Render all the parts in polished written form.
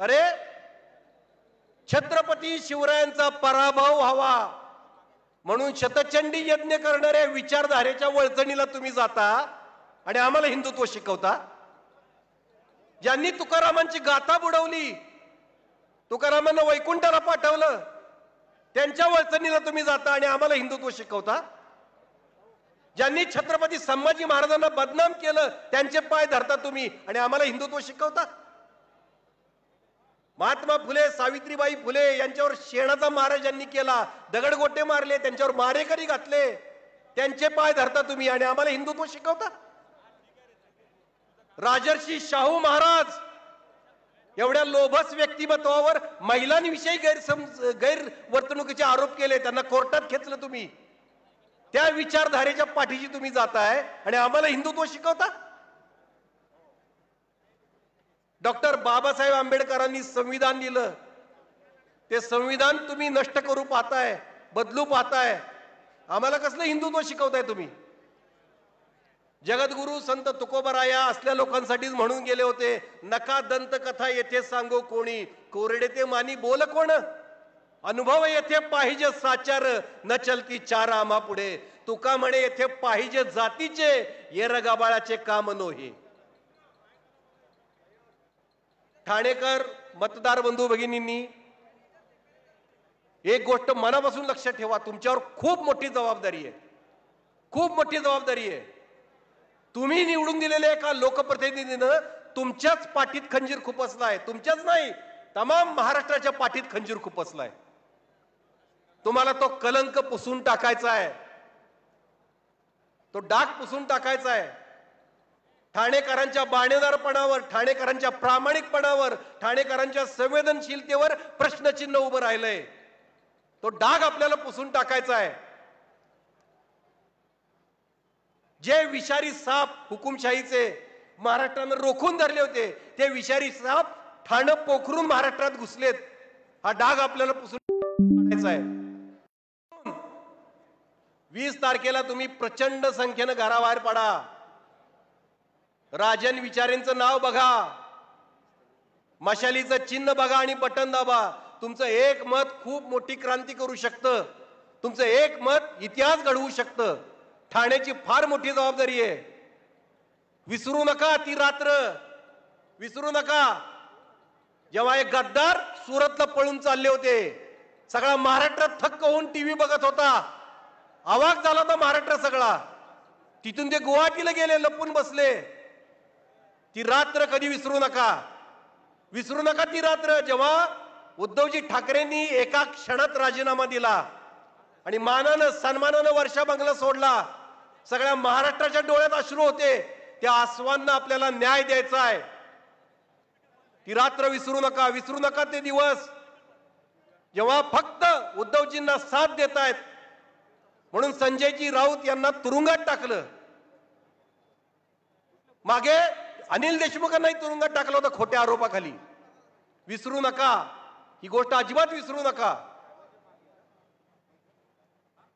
अरे छत्रपती शिवरायांचा पराभव व्हावा म्हणून शतचंडी यज्ञ करणाऱ्या विचारधारेच्या वळचणीला तुम्ही जाता आणि आम्हाला हिंदुत्व शिकवता। ज्यांनी तुकारामांची गाथा बुडवली, तुकारामांना वैकुंठाला पाठवलं, त्यांच्या वळचणीला तुम्ही जाता आणि आम्हाला हिंदुत्व शिकवता। ज्यांनी छत्रपती संभाजी महाराजांना बदनाम केलं, त्यांचे पाय धरता तुम्ही आणि आम्हाला हिंदुत्व शिकवता। महात्मा फुले, सावित्रीबाई फुले यांच्यावर शेणाचा मारा ज्यांनी केला, दगडगोटे मारले, त्यांच्यावर मारेकरी घातले, त्यांचे पाय धरता तुम्ही आणि आम्हाला हिंदुत्व शिकवता। राजर्षी शाहू महाराज एवढ्या लोभस व्यक्तिमत्वावर महिलांविषयी गैरवर्तणुकीचे आरोप केले, त्यांना कोर्टात खेचलं तुम्ही। त्या विचारधारेच्या पाठीशी तुम्ही जाताय आणि आम्हाला हिंदुत्व शिकवता। डॉक्टर बाबासाहेब आंबेडकरांनी संविधान लिहिलं, ते संविधान तुम्ही नष्ट करू पाहताय, बदलू पाहताय, आम्हाला कसलं हिंदुत्व शिकवताय तुम्ही। जगद्गुरु संत तुकोबाराया असल्या लोकांसाठीच म्हणून गेले होते, नका दंत कथा येथे सांगो कोणी, कोरडे ते मानी बोल कोण, अनुभव येथे पाहिजे साचार, न चलती चार आम्हा पुढे, तुका म्हणे येथे पाहिजे जातीचे, येरगाबाळाचे काम नोहे। ठाणेकर मतदार बंधू भगिनींनी एक गोष्ट मनापासून लक्षात ठेवा, तुमच्यावर खूप मोठी जबाबदारी आहे, खूप मोठी जबाबदारी आहे। तुम्ही निवडून दिलेल्या एका लोकप्रतिनिधीनं तुमच्याच पाठीत खंजीर खुपसलाय, तुमच्याच नाही तमाम महाराष्ट्राच्या पाठीत खंजीर खुपसलाय। तुम्हाला तो कलंक पुसून टाकायचा आहे, तो डाग पुसून टाकायचा आहे। ठाणेकरांच्या बाणेदारपणावर, ठाणेकरांच्या प्रामाणिकपणावर, ठाणेकरांच्या संवेदनशीलतेवर प्रश्नचिन्ह उभं राहिलंय, तो डाग आपल्याला पुसून टाकायचा आहे। जे विषारी साप हुकुमशाहीचे महाराष्ट्रानं रोखून धरले होते, ते विषारी साप ठाणं पोखरून महाराष्ट्रात घुसलेत, हा डाग आपल्याला पुसून टाकायचा आहे। 20 तारखेला तुम्ही प्रचंड संख्येनं घराबाहेर पडा, राजन विचारेंचं नाव बघा, मशालीचं चिन्ह बघा आणि बटन दाबा। तुमचं एक मत खूप मोठी क्रांती करू शकतं, तुमचं एक मत इतिहास घडवू शकतं। ठाण्याची फार मोठी जबाबदारी आहे, विसरू नका ती रात्र, विसरू नका जेव्हा एक गद्दार सुरतला पळून चालले होते, सगळा महाराष्ट्र थक्क होऊन टीव्ही बघत होता, अवाक झाला होता महाराष्ट्र सगळा, तिथून ते गुवाहाटीला गेले, लपून बसले। ती रात्र कधी विसरू नका, विसरू नका ती रात्र जेव्हा उद्धवजी ठाकरेंनी एका क्षणात राजीनामा दिला आणि मानानं सन्मानानं वर्षा बंगला सोडला, सगळ्या महाराष्ट्राच्या डोळ्यात अश्रू होते, त्या आसवांना आपल्याला न्याय द्यायचा आहे। ती रात्र विसरू नका, विसरू नका ते दिवस जेव्हा फक्त उद्धवजींना साथ देतायत म्हणून संजयजी राऊत यांना तुरुंगात टाकलं, मागे अनिल देशमुखांनाही तुरुंगात टाकलं होतं खोट्या आरोपाखाली। विसरू नका, ही गोष्ट अजिबात विसरू नका।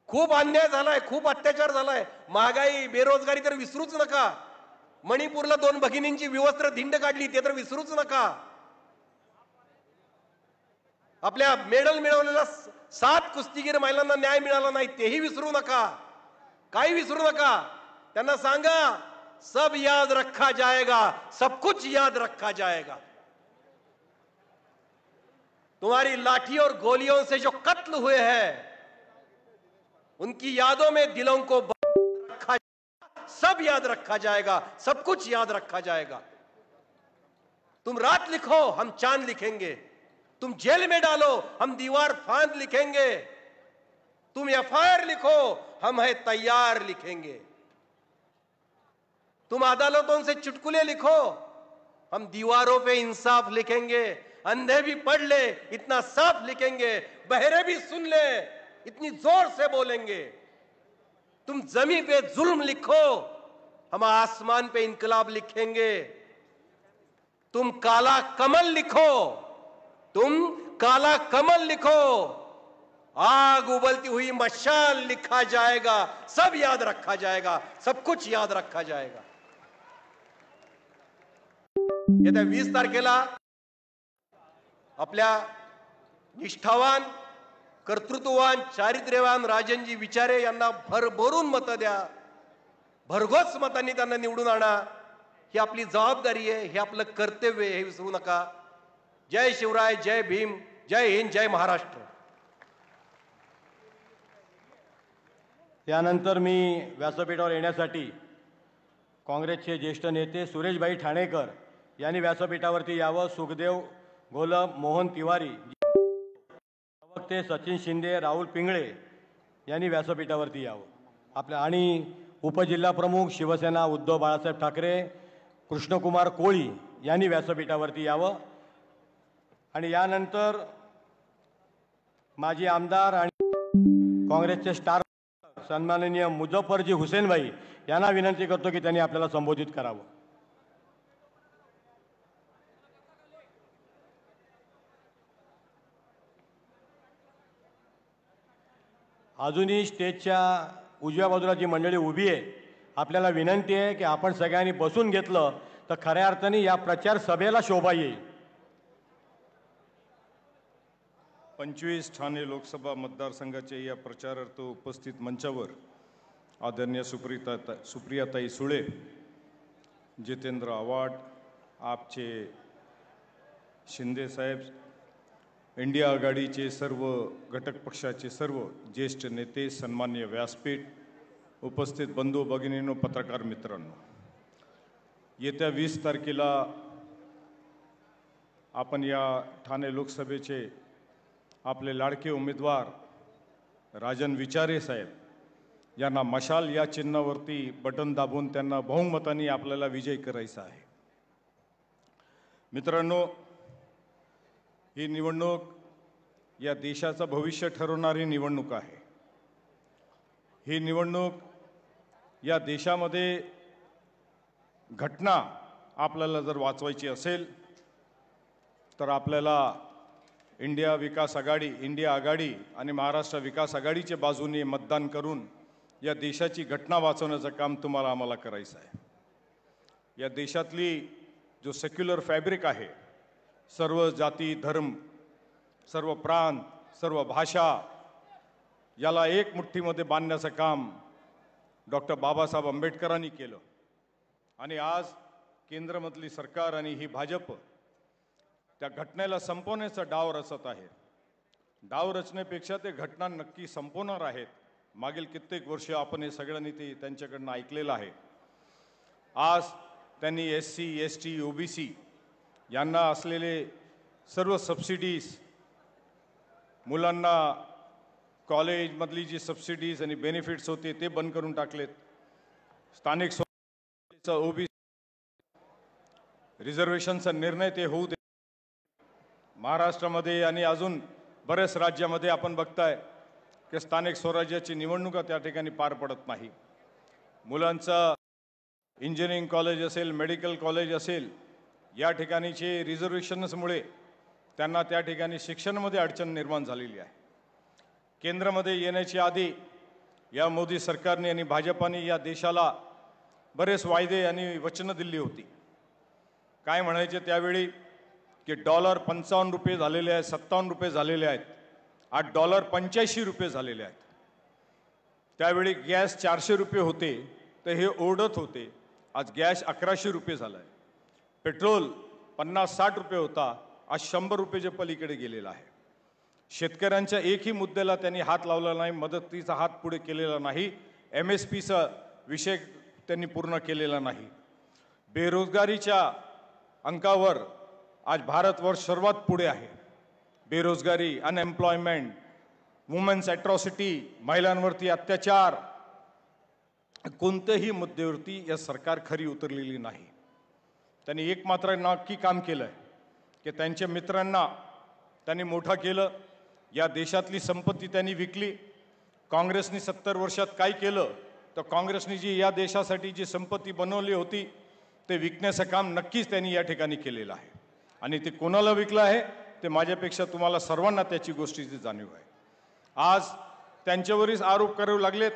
खूप अन्याय झालाय, खूप अत्याचार झालाय, महागाई, बेरोजगारी तर विसरूच नका। मणिपूरला 2 भगिनींची विवस्त्र धिंड काढली, ते तर विसरूच नका। आपल्या मेडल मिळवलेल्या 7 कुस्तीगीर महिलांना न्याय मिळाला नाही, तेही विसरू नका, काही विसरू नका। त्यांना सांगा सब याद रखा जाएगा, सब कुछ याद रखा जाएगा। तुम्हारी लाठी और गोलियों से जो कत्ल हुए हैं, उनकी यादों में दिलों को रखा, सब याद रखा जाएगा, सब कुछ याद रखा जाएगा। तुम रात लिखो, हम चांद लिखेंगे, तुम जेल में डालो, हम दीवार फांद लिखेंगे, तुम एफआईआर लिखो, हम है तैयार लिखेंगे, तुम अदालतों से चुटकुले लिखो, हम दीवारों पे इंसाफ लिखेंगे, अंधे भी पढ़ ले इतना साफ लिखेंगे, बहरे भी सुन ले इतनी जोर से बोलेंगे। तुम जमी पे जुल्म लिखो, हम आसमान पे इनकलाब लिखेंगे, तुम काला कमल लिखो, तुम काला कमल लिखो, आग उबलती हुई मशाल लिखा जाएगा, सब याद रखा जाएगा, सब कुछ याद रखा जाएगा। येत्या 20 तारखेला आपल्या निष्ठावान, कर्तृत्ववान, चारित्र्यवान राजनजी विचारे यांना भरभरून मतं द्या, भरघोस मतांनी त्यांना निवडून आणा. ही आपली जबाबदारी आहे, हे आपलं कर्तव्य आहे, हे विसरू नका. जय शिवराय, जय भीम, जय हिंद, जय महाराष्ट्र. त्यानंतर मी व्यासपीठावर येण्यासाठी काँग्रेसचे ज्येष्ठ नेते सुरेशभाई ठाणेकर यांनी व्यासपीठावरती यावं. सुखदेव घोलप, मोहन तिवारी, प्रवक्ते सचिन शिंदे, राहुल पिंगळे यांनी व्यासपीठावरती यावं. आपल्या आणि उपजिल्हाप्रमुख शिवसेना उद्धव बाळासाहेब ठाकरे, कृष्णकुमार कोळी यांनी व्यासपीठावरती यावं. आणि यानंतर माजी आमदार आणि काँग्रेसचे स्टार सन्माननीय मुझफ्फरजी हुसेनभाई यांना विनंती करतो की त्यांनी आपल्याला संबोधित करावं. अजूनही स्टेजच्या उजव्या बाजूला जी मंडळी उभी आहे, आपल्याला विनंती आहे की आपण सगळ्यांनी बसून घेतलं तर खऱ्या अर्थाने या प्रचार सभेला शोभा येईल. 25 ठाणे लोकसभा मतदारसंघाच्या या प्रचारार्थ उपस्थित मंचावर आदरणीय सुप्रियाताई सुळे, जितेंद्र आव्हाड, आपचे शिंदे साहेब, इंडिया आघाडीचे सर्व घटक पक्षाचे सर्व ज्येष्ठ नेते, सन्मान्य व्यासपीठ, उपस्थित बंधू भगिनींनो, पत्रकार मित्रांनो, येत्या 20 तारखेला आपण या ठाणे लोकसभेचे आपले लाडके उमेदवार राजन विचारे साहेब यांना मशाल या चिन्हावरती बटन दाबून त्यांना बहुमताने आपल्याला विजयी करायचा आहे. मित्रांनो, ही निवडणूक या देशाचं भविष्य ठरवणारी निवडणूक आहे. ही निवडणूक या देशामध्ये घटना आपल्याला जर वाचवायची असेल तर आपल्याला इंडिया आघाडी आणि महाराष्ट्र विकास आघाडीच्या बाजूने मतदान करून या देशाची घटना वाचवण्याचं काम तुम्हाला आम्हाला करायचं आहे. या देशातली जो सेक्युलर फॅब्रिक आहे, सर्व जाती धर्म, सर्व प्रांत, सर्व भाषा याला एक मुठ्ठीमध्ये बांधण्याचं काम डॉक्टर बाबासाहेब आंबेडकरांनी केलं. आणि आज केंद्रामधली सरकार आणि ही भाजप त्या घटनेला संपवण्याचा डाव रचत आहे. डाव रचण्यापेक्षा ते घटना नक्की संपवणार आहेत. मागील कित्येक वर्ष आपण हे सगळ्यांनी ते त्यांच्याकडनं ऐकलेलं आहे. आज त्यांनी SC, ST, OBC यांना असलेले सर्व सबसिडीज, मुलांना कॉलेजमधली जी सबसिडीज आणि बेनिफिट्स होते ते बंद करून टाकलेत. स्थानिक स्वराज्याचा OBC रिझर्वेशनचा निर्णय ते होऊ दे. महाराष्ट्रामध्ये आणि अजून बऱ्याच राज्यामध्ये आपण बघताय की स्थानिक स्वराज्याची निवडणुका त्या ठिकाणी पार पडत नाही. मुलांचं इंजिनिअरिंग कॉलेज असेल, मेडिकल कॉलेज असेल, या ठिकाणीचे रिझर्वेशन्समुळे त्यांना त्या ठिकाणी शिक्षणामध्ये अडचण निर्माण झालेली आहे. केंद्रामध्ये येण्याच्या आधी या मोदी सरकारने आणि भाजपाने या देशाला बरेच वायदे आणि वचनं दिली होती. काय म्हणायचे त्यावेळी की डॉलर 55 रुपये झालेले आहेत, 57 रुपये झालेले आहेत, आज डॉलर 85 रुपये झालेले आहेत. त्यावेळी गॅस 400 रुपये होते तर हे ओरडत होते. आज गॅस 1100 रुपये झाला आहे. पेट्रोल 50-60 रुपये होता, आज 100 रुपयेच्या पलीकडे गेलेला आहे. शेतकऱ्यांच्या एकही मुद्द्याला त्यांनी हात लावला नाही, मदतीचा हात पुढे केलेला नाही. MSPचा विषय त्यांनी पूर्ण केलेला नाही. बेरोजगारीच्या अंकावर आज भारतवर्ष सर्वात पुढे आहे. बेरोजगारी, अनएम्प्लॉयमेंट, वुमेन्स ॲट्रॉसिटी, महिलांवरती अत्याचार, कोणत्याही मुद्द्यावरती या सरकार खरी उतरलेली नाही. त्यांनी एक मात्र नक्की काम केलं आहे की त्यांच्या मित्रांना त्यांनी मोठा केलं. या देशातली संपत्ती त्यांनी विकली. काँग्रेसने 70 वर्षात काय केलं तर काँग्रेसने जी या देशासाठी जी संपत्ती बनवली होती ते विकण्याचं काम नक्कीच त्यांनी या ठिकाणी केलेलं आहे. आणि ते कोणाला विकलं आहे ते माझ्यापेक्षा तुम्हाला सर्वांना त्याची गोष्टीची जाणीव आहे. आज त्यांच्यावरच आरोप करू लागलेत,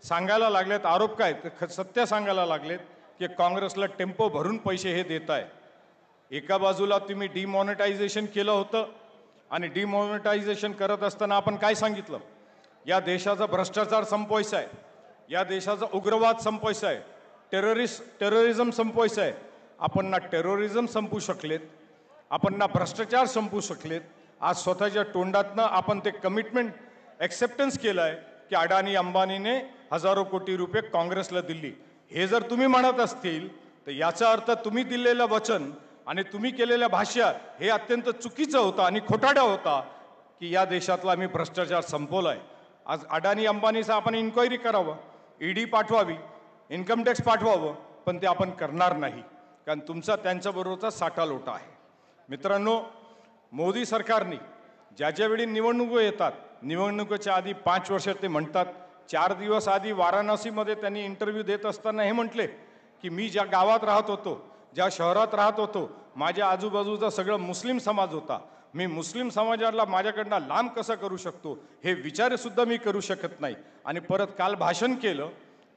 सांगायला लागलेत. आरोप काय तर सत्य सांगायला लागलेत की काँग्रेसला टेम्पो भरून पैसे हे देत आहे. एका बाजूला तुम्ही डिमॉनिटायझेशन केलं होतं, आणि डिमॉनिटायझेशन करत असताना आपण काय सांगितलं? या देशाचा भ्रष्टाचार संपवायचा आहे, या देशाचा उग्रवाद संपवायचा आहे, टेररिझम संपवायचा आहे. आपण ना टेररिझम संपवू शकलेत, आपण ना भ्रष्टाचार संपवू शकलेत. आज स्वतःच्या तोंडातनं आपण ते कमिटमेंट ॲक्सेप्टन्स केलं आहे की अडाणी अंबानीने हजारो कोटी रुपये काँग्रेसला दिली. हे जर तुम्ही म्हणत असतील तर याचा अर्थ तुम्ही दिलेलं वचन आणि तुम्ही केलेल्या भाष्य हे अत्यंत चुकीचं होतं आणि खोटाडा होता की या देशातला आम्ही भ्रष्टाचार संपवलाय. आज अडाणी अंबानीचा आपण इन्क्वायरी करावं, ईडी पाठवावी, इन्कम टॅक्स पाठवावं, पण ते आपण करणार नाही, कारण तुमचा त्यांच्याबरोबरचा साठा लोटा आहे. मित्रांनो, मोदी सरकारने ज्या वेळी निवडणुका येतात, निवडणुकीच्या आधी 5 वर्ष ते म्हणतात, 4 दिवस आधी वाराणसीमध्ये त्यांनी इंटरव्ह्यू देत असताना हे म्हटले की मी ज्या गावात राहत होतो, ज्या शहरात राहत होतो, माझ्या आजूबाजूचा सगळं मुस्लिम समाज होता, मी मुस्लिम समाजाला माझ्याकडनं लांब कसं करू शकतो हे विचारसुद्धा मी करू शकत नाही. आणि परत काल भाषण केलं,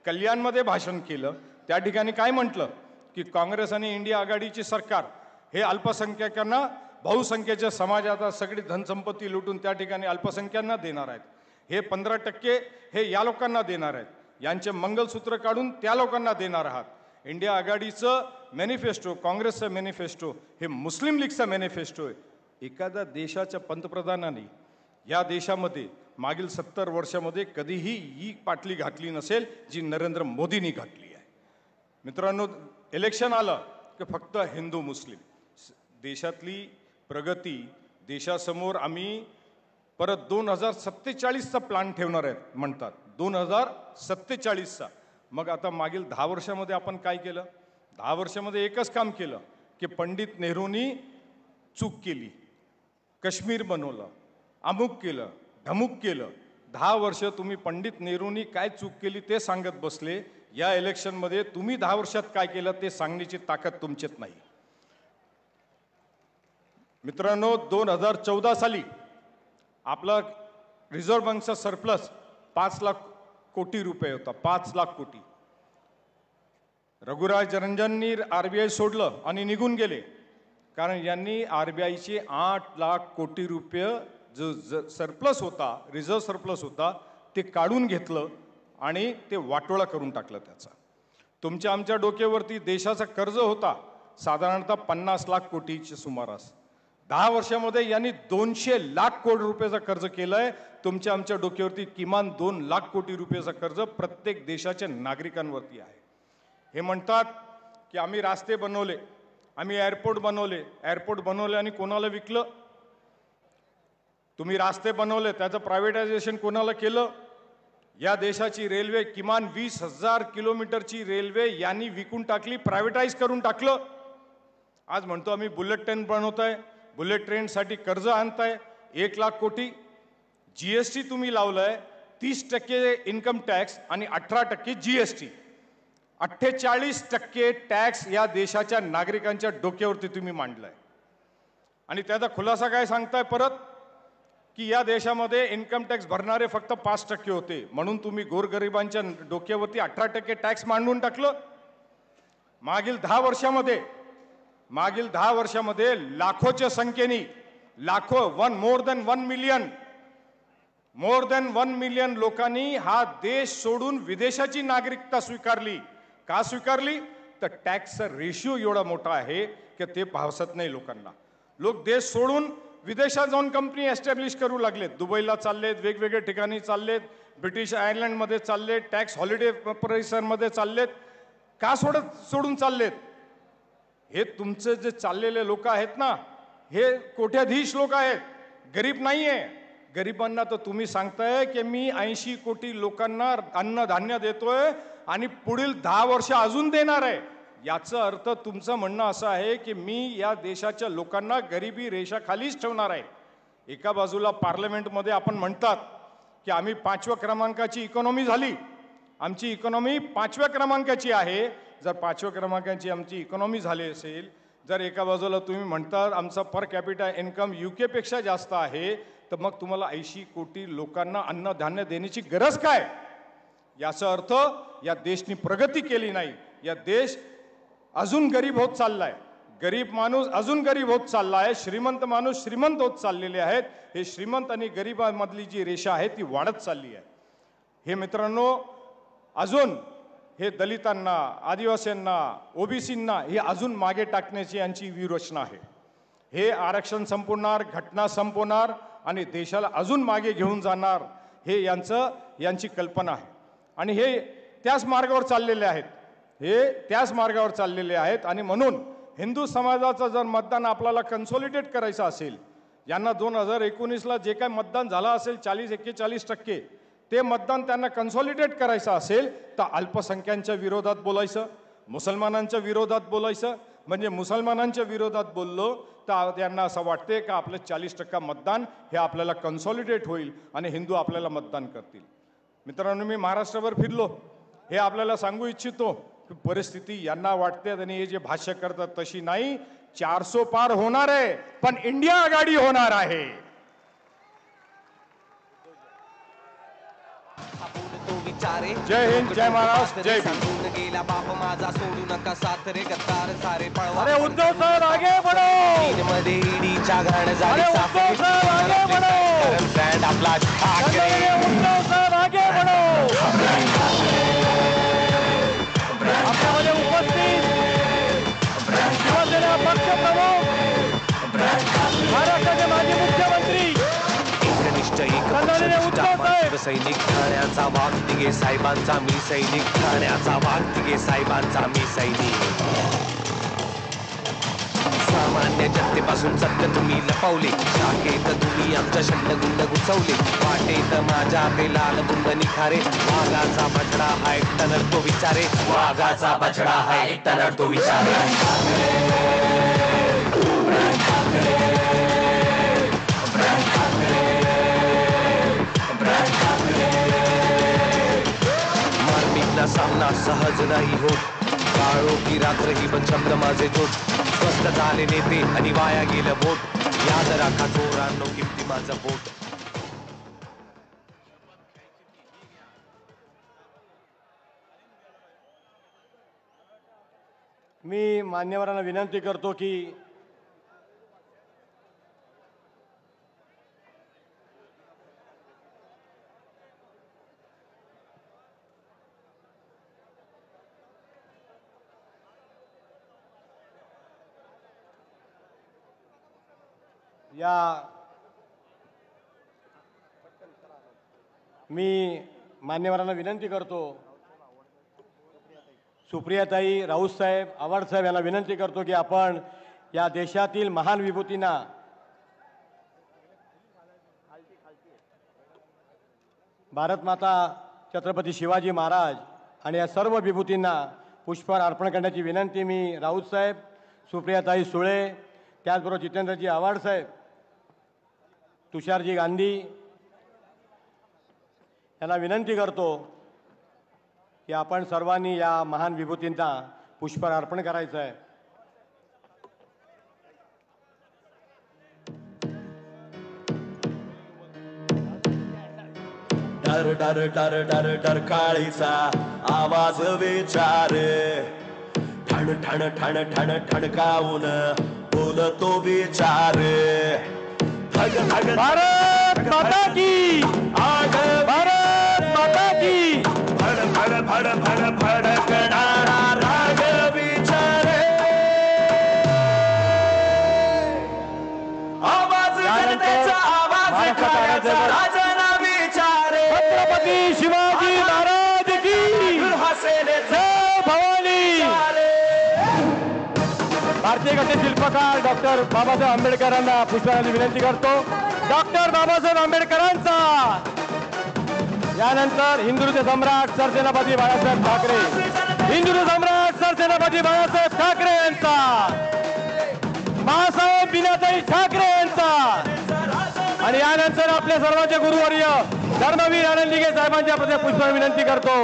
कल्याणमध्ये भाषण केलं, त्या ठिकाणी काय म्हटलं की काँग्रेस आणि इंडिया आघाडीची सरकार हे अल्पसंख्याकांना, बहुसंख्येच्या समाजाचा सगळी धनसंपत्ती लुटून त्या ठिकाणी अल्पसंख्यांना देणार आहेत. हे 15% हे या लोकांना देणार आहेत, यांचे मंगलसूत्र काढून त्या लोकांना देणार आहात. इंडिया आघाडीचं मॅनिफेस्टो, काँग्रेसचं मॅनिफेस्टो हे मुस्लिम लीगचा मॅनिफेस्टो आहे. एखाद्या देशाच्या पंतप्रधानांनी या देशामध्ये मागील 70 वर्षामध्ये कधीही ही पाटली घातली नसेल जी नरेंद्र मोदींनी घातली आहे. मित्रांनो, इलेक्शन आलं की फक्त हिंदू मुस्लिम. देशातली प्रगती, देशासमोर आम्ही परत 2047चा प्लॅन ठेवणार आहेत म्हणतात, 2047चा. मग आता मागील 10 वर्षामध्ये आपण काय केलं? 10 वर्षामध्ये एकच काम केलं की पंडित नेहरूंनी चूक केली, काश्मीर बनवलं, अमुक केलं, ढमुक केलं. 10 वर्ष तुम्ही पंडित नेहरूंनी काय चूक केली ते सांगत बसले. या इलेक्शनमध्ये तुम्ही 10 वर्षात काय केलं ते सांगण्याची ताकद तुमच्यात नाही. मित्रांनो, 2014 साली आपला रिझर्व्ह बँकचा सरप्लस 5 लाख कोटी रुपये होता, 5 लाख कोटी. रघुराज रंजननी RBI सोडलं आणि निघून गेले, कारण यांनी RBIचे 8 लाख कोटी रुपये जो सरप्लस होता, रिझर्व्ह सरप्लस होता, ते काढून घेतलं आणि ते वाटोळा करून टाकलं त्याचा. तुमच्या आमच्या डोक्यावरती देशाचा कर्ज होता साधारणतः 50 लाख कोटीच्या सुमारास. 10 वर्षामध्ये यांनी 200 लाख कोटी रुपयाचं कर्ज केलंय. तुमच्या आमच्या डोक्यावरती किमान 2 लाख कोटी रुपयाचं कर्ज प्रत्येक देशाच्या नागरिकांवरती आहे. हे म्हणतात की आम्ही रस्ते बनवले, आम्ही एअरपोर्ट बनवले आणि कोणाला विकलं? तुम्ही रस्ते बनवले, त्याचं प्रायव्हेटायझेशन कोणाला केलं? या देशाची रेल्वे, किमान 20,000 किलोमीटरची रेल्वे यांनी विकून टाकली, प्रायव्हेटाईज करून टाकलं. आज म्हणतो आम्ही बुलेट ट्रेन बनवतोय, बुलेट ट्रेनसाठी कर्ज आणताय 1 लाख कोटी. GST तुम्ही लावलंय 30% इन्कम टॅक्स आणि 18% GST. 48% टॅक्स या देशाच्या नागरिकांच्या डोक्यावरती तुम्ही मांडलाय. आणि त्याचा खुलासा काय सांगताय परत की या देशामध्ये इन्कम टॅक्स भरणारे फक्त 5% होते, म्हणून तुम्ही गोरगरिबांच्या डोक्यावरती 18% टॅक्स मांडून टाकलं. मागील 10 वर्षामध्ये लाखोच्या संख्येने, मोर दॅन 1 मिलियन लोकांनी हा देश सोडून विदेशाची नागरिकता स्वीकारली. का स्वीकारली? तर टॅक्सचा रेशिओ एवढा मोठा आहे की ते भावसत नाही लोकांना. लोक देश सोडून विदेशात जाऊन कंपनी एस्टॅब्लिश करू लागलेत. दुबईला चाललेत, वेगवेगळ्या ठिकाणी चाललेत, ब्रिटिश आयर्लंडमध्ये चाललेत, टॅक्स हॉलिडे परिसरमध्ये चाललेत. का सोडून चाललेत? हे तुमचे जे चाललेले लोक आहेत ना, हे कोट्याधीश लोक आहेत, गरीब नाही आहे. गरिबांना तर तुम्ही सांगताय की मी 80 कोटी लोकांना अन्नधान्य देतोय आणि पुढील 10 वर्ष अजून देणार आहे. याचा अर्थ तुमचं म्हणणं असं आहे की मी या देशाच्या लोकांना गरिबी रेषाखालीच ठेवणार आहे. एका बाजूला पार्लमेंटमध्ये आपण म्हणतात की आम्ही 5व्या क्रमांकाची इकॉनॉमी झाली, आमची इकॉनॉमी 5व्या क्रमांकाची आहे. जर 5व्या क्रमांकाची आमची इकॉनॉमी झाली असेल, जर एका बाजूला तुम्ही म्हणतात आमचा पर कॅपिटा इन्कम UK पेक्षा जास्त आहे, तर मग तुम्हाला 80 कोटी लोकांना अन्नधान्य देण्याची गरज काय? याचा अर्थ या देशाने प्रगती केली नाही, या देश अजून गरीब होत चाललाय. गरीब माणूस अजून गरीब होत चालला आहे, श्रीमंत माणूस श्रीमंत होत चाललेले आहेत. हे श्रीमंत आणि गरिबांमधली जी रेषा आहे ती वाढत चालली आहे. हे मित्रांनो, अजून हे दलितांना, आदिवासींना, ओबीसींना हे अजून मागे टाकण्याची यांची व्यूहरचना आहे. हे आरक्षण संपवणार, घटना संपवणार आणि देशाला अजून मागे घेऊन जाणार, हे यांची कल्पना आहे. आणि हे त्याच मार्गावर चाललेले आहेत, हे त्याच मार्गावर चाललेले आहेत. आणि म्हणून हिंदू समाजाचं जर मतदान आपल्याला कन्सॉलिडेट करायचं असेल, यांना 2019ला जे काय मतदान झालं असेल 40-41%, ते मतदान त्यांना कन्सॉलिडेट करायचं असेल तर अल्पसंख्यांच्या विरोधात बोलायचं, मुसलमानांच्या विरोधात बोलायचं. म्हणजे मुसलमानांच्या विरोधात बोललो तर त्यांना असं वाटते का आपलं 40% मतदान हे आपल्याला कन्सॉलिडेट होईल आणि हिंदू आपल्याला मतदान करतील. मित्रांनो, मी महाराष्ट्रभर फिरलो, हे आपल्याला सांगू इच्छितो की परिस्थिती यांना वाटते आणि हे जे भाष्य करतात तशी नाही. 400 पार होणार आहे, पण इंडिया आघाडी होणार आहे. जय हिंद, जय महाराष्ट्र, जय भीम. गेला बाप माझा सोडू नका साथ रे गद्दार सारे पळवा. अरे उद्धव साहेब आगे बढ़ो. मध्ये ईडीच्या घाण झाली अरे उद्धव साहेब आगे बढ़ो. ब्रँड आपला ठाकरे. उद्धव साहेब आगे बढ़ो. आपल्यामध्ये उपस्थित शिवसेना पक्ष प्रमुख, महाराष्ट्राचे माजी मुख्यमंत्री एकनिष्ठ एक सैनिक ठाण्याचा वाघ तिघे साहेबांचा मी सैनिक. ठाण्याचा वाघ तिघे साहेबांचा मी सैनिक. सामान्य जनतेपासून सत्य तुम्ही लपवले, शाखेत तुम्ही आमच्या शंडगुंड घुसवले. वाटेत माझ्या ते लाल बुंद निखारे. वाघाचा बछडा हा एकटा नडतो विचारे. वाघाचा बछडा हा एकटा नडतो विचारे. मार्मिकला सामना सहज नाही होत. काळो की रात्र ही पण शब्द माझे जोड. स्वस्त झाले नेते आणि वाया गेलं बोट. याद राखा चोरांनो किमती माझं बोट. मी मान्यवरांना विनंती करतो की सुप्रियाताई राऊत साहेब, आव्हाड साहेब यांना विनंती करतो की आपण या देशातील महान विभूतींना भारत माता छत्रपती शिवाजी महाराज आणि या सर्व विभूतींना पुष्पहार अर्पण करण्याची विनंती मी राऊत साहेब, सुप्रियाताई सुळे, त्याचबरोबर जितेंद्रजी आव्हाड साहेब, तुषारजी गांधी यांना विनंती करतो की आपण सर्वांनी या महान विभूतींना पुष्पहार अर्पण करायचं आहे. डर डर डर डर डर काळीचा आवाज विचार. ठण ठण ठण ठण ठणकावून बोलतो विचार. भारत माता की, भारत माता की. फड फड फड फड फडकणारा राग विचारे. आवाज जनतेचा आवाज काळाचा राजाना विचारे. छत्रपती शिवाजी महाराज की हसेले जय भवानी. भारतीय घटने शिल्पकार डॉक्टर बाबासाहेब आंबेडकरांना पुष्पहाराची विनंती करतो. डॉक्टर बाबासाहेब आंबेडकरांचा. यानंतर हिंदुत्व सम्राट सरसेनापती बाळासाहेब ठाकरे, हिंदुत्व सम्राट सरसेनापती बाळासाहेब ठाकरे यांचा, मासाहेब बिनाताई ठाकरे यांचा. आणि यानंतर आपले सर्वांचे गुरुवर्य धर्मवीर आनंदीगे साहेबांच्या प्रति पुष्पहार विनंती करतो.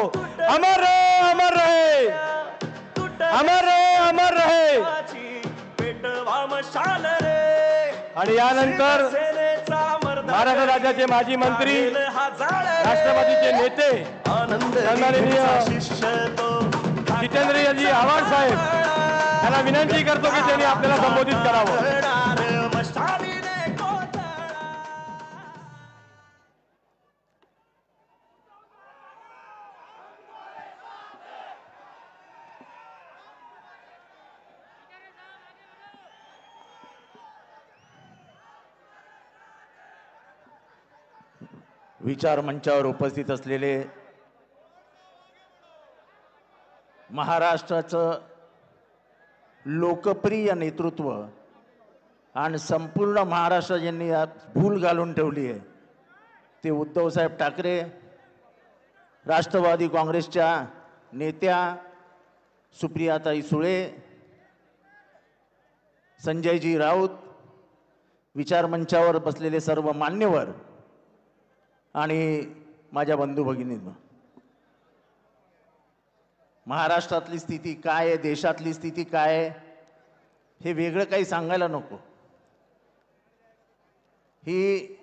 अमर रहे, अमर रहे, अमर रहे, अमर रहे. आणि यानंतर महाराष्ट्र राज्याचे माजी मंत्री, राष्ट्रवादीचे नेते सन्माननीय जितेंद्रजी आव्हाड साहेब त्याला विनंती करतो की त्यांनी आपल्याला संबोधित करावं. करणार मशालीने कोतळा. विचार मंचावर उपस्थित असलेले महाराष्ट्राचं लोकप्रिय नेतृत्व आणि संपूर्ण महाराष्ट्र ज्यांनी यात भूल घालून ठेवली आहे ते उद्धवसाहेब ठाकरे, राष्ट्रवादी काँग्रेसच्या नेत्या सुप्रियाताई सुळे, संजयजी राऊत, विचार मंचावर बसलेले सर्व मान्यवर आणि माझ्या बंधू भगिनींनो, महाराष्ट्रातली स्थिती काय आहे, देशातली स्थिती काय आहे हे वेगळं काही सांगायला नको. ही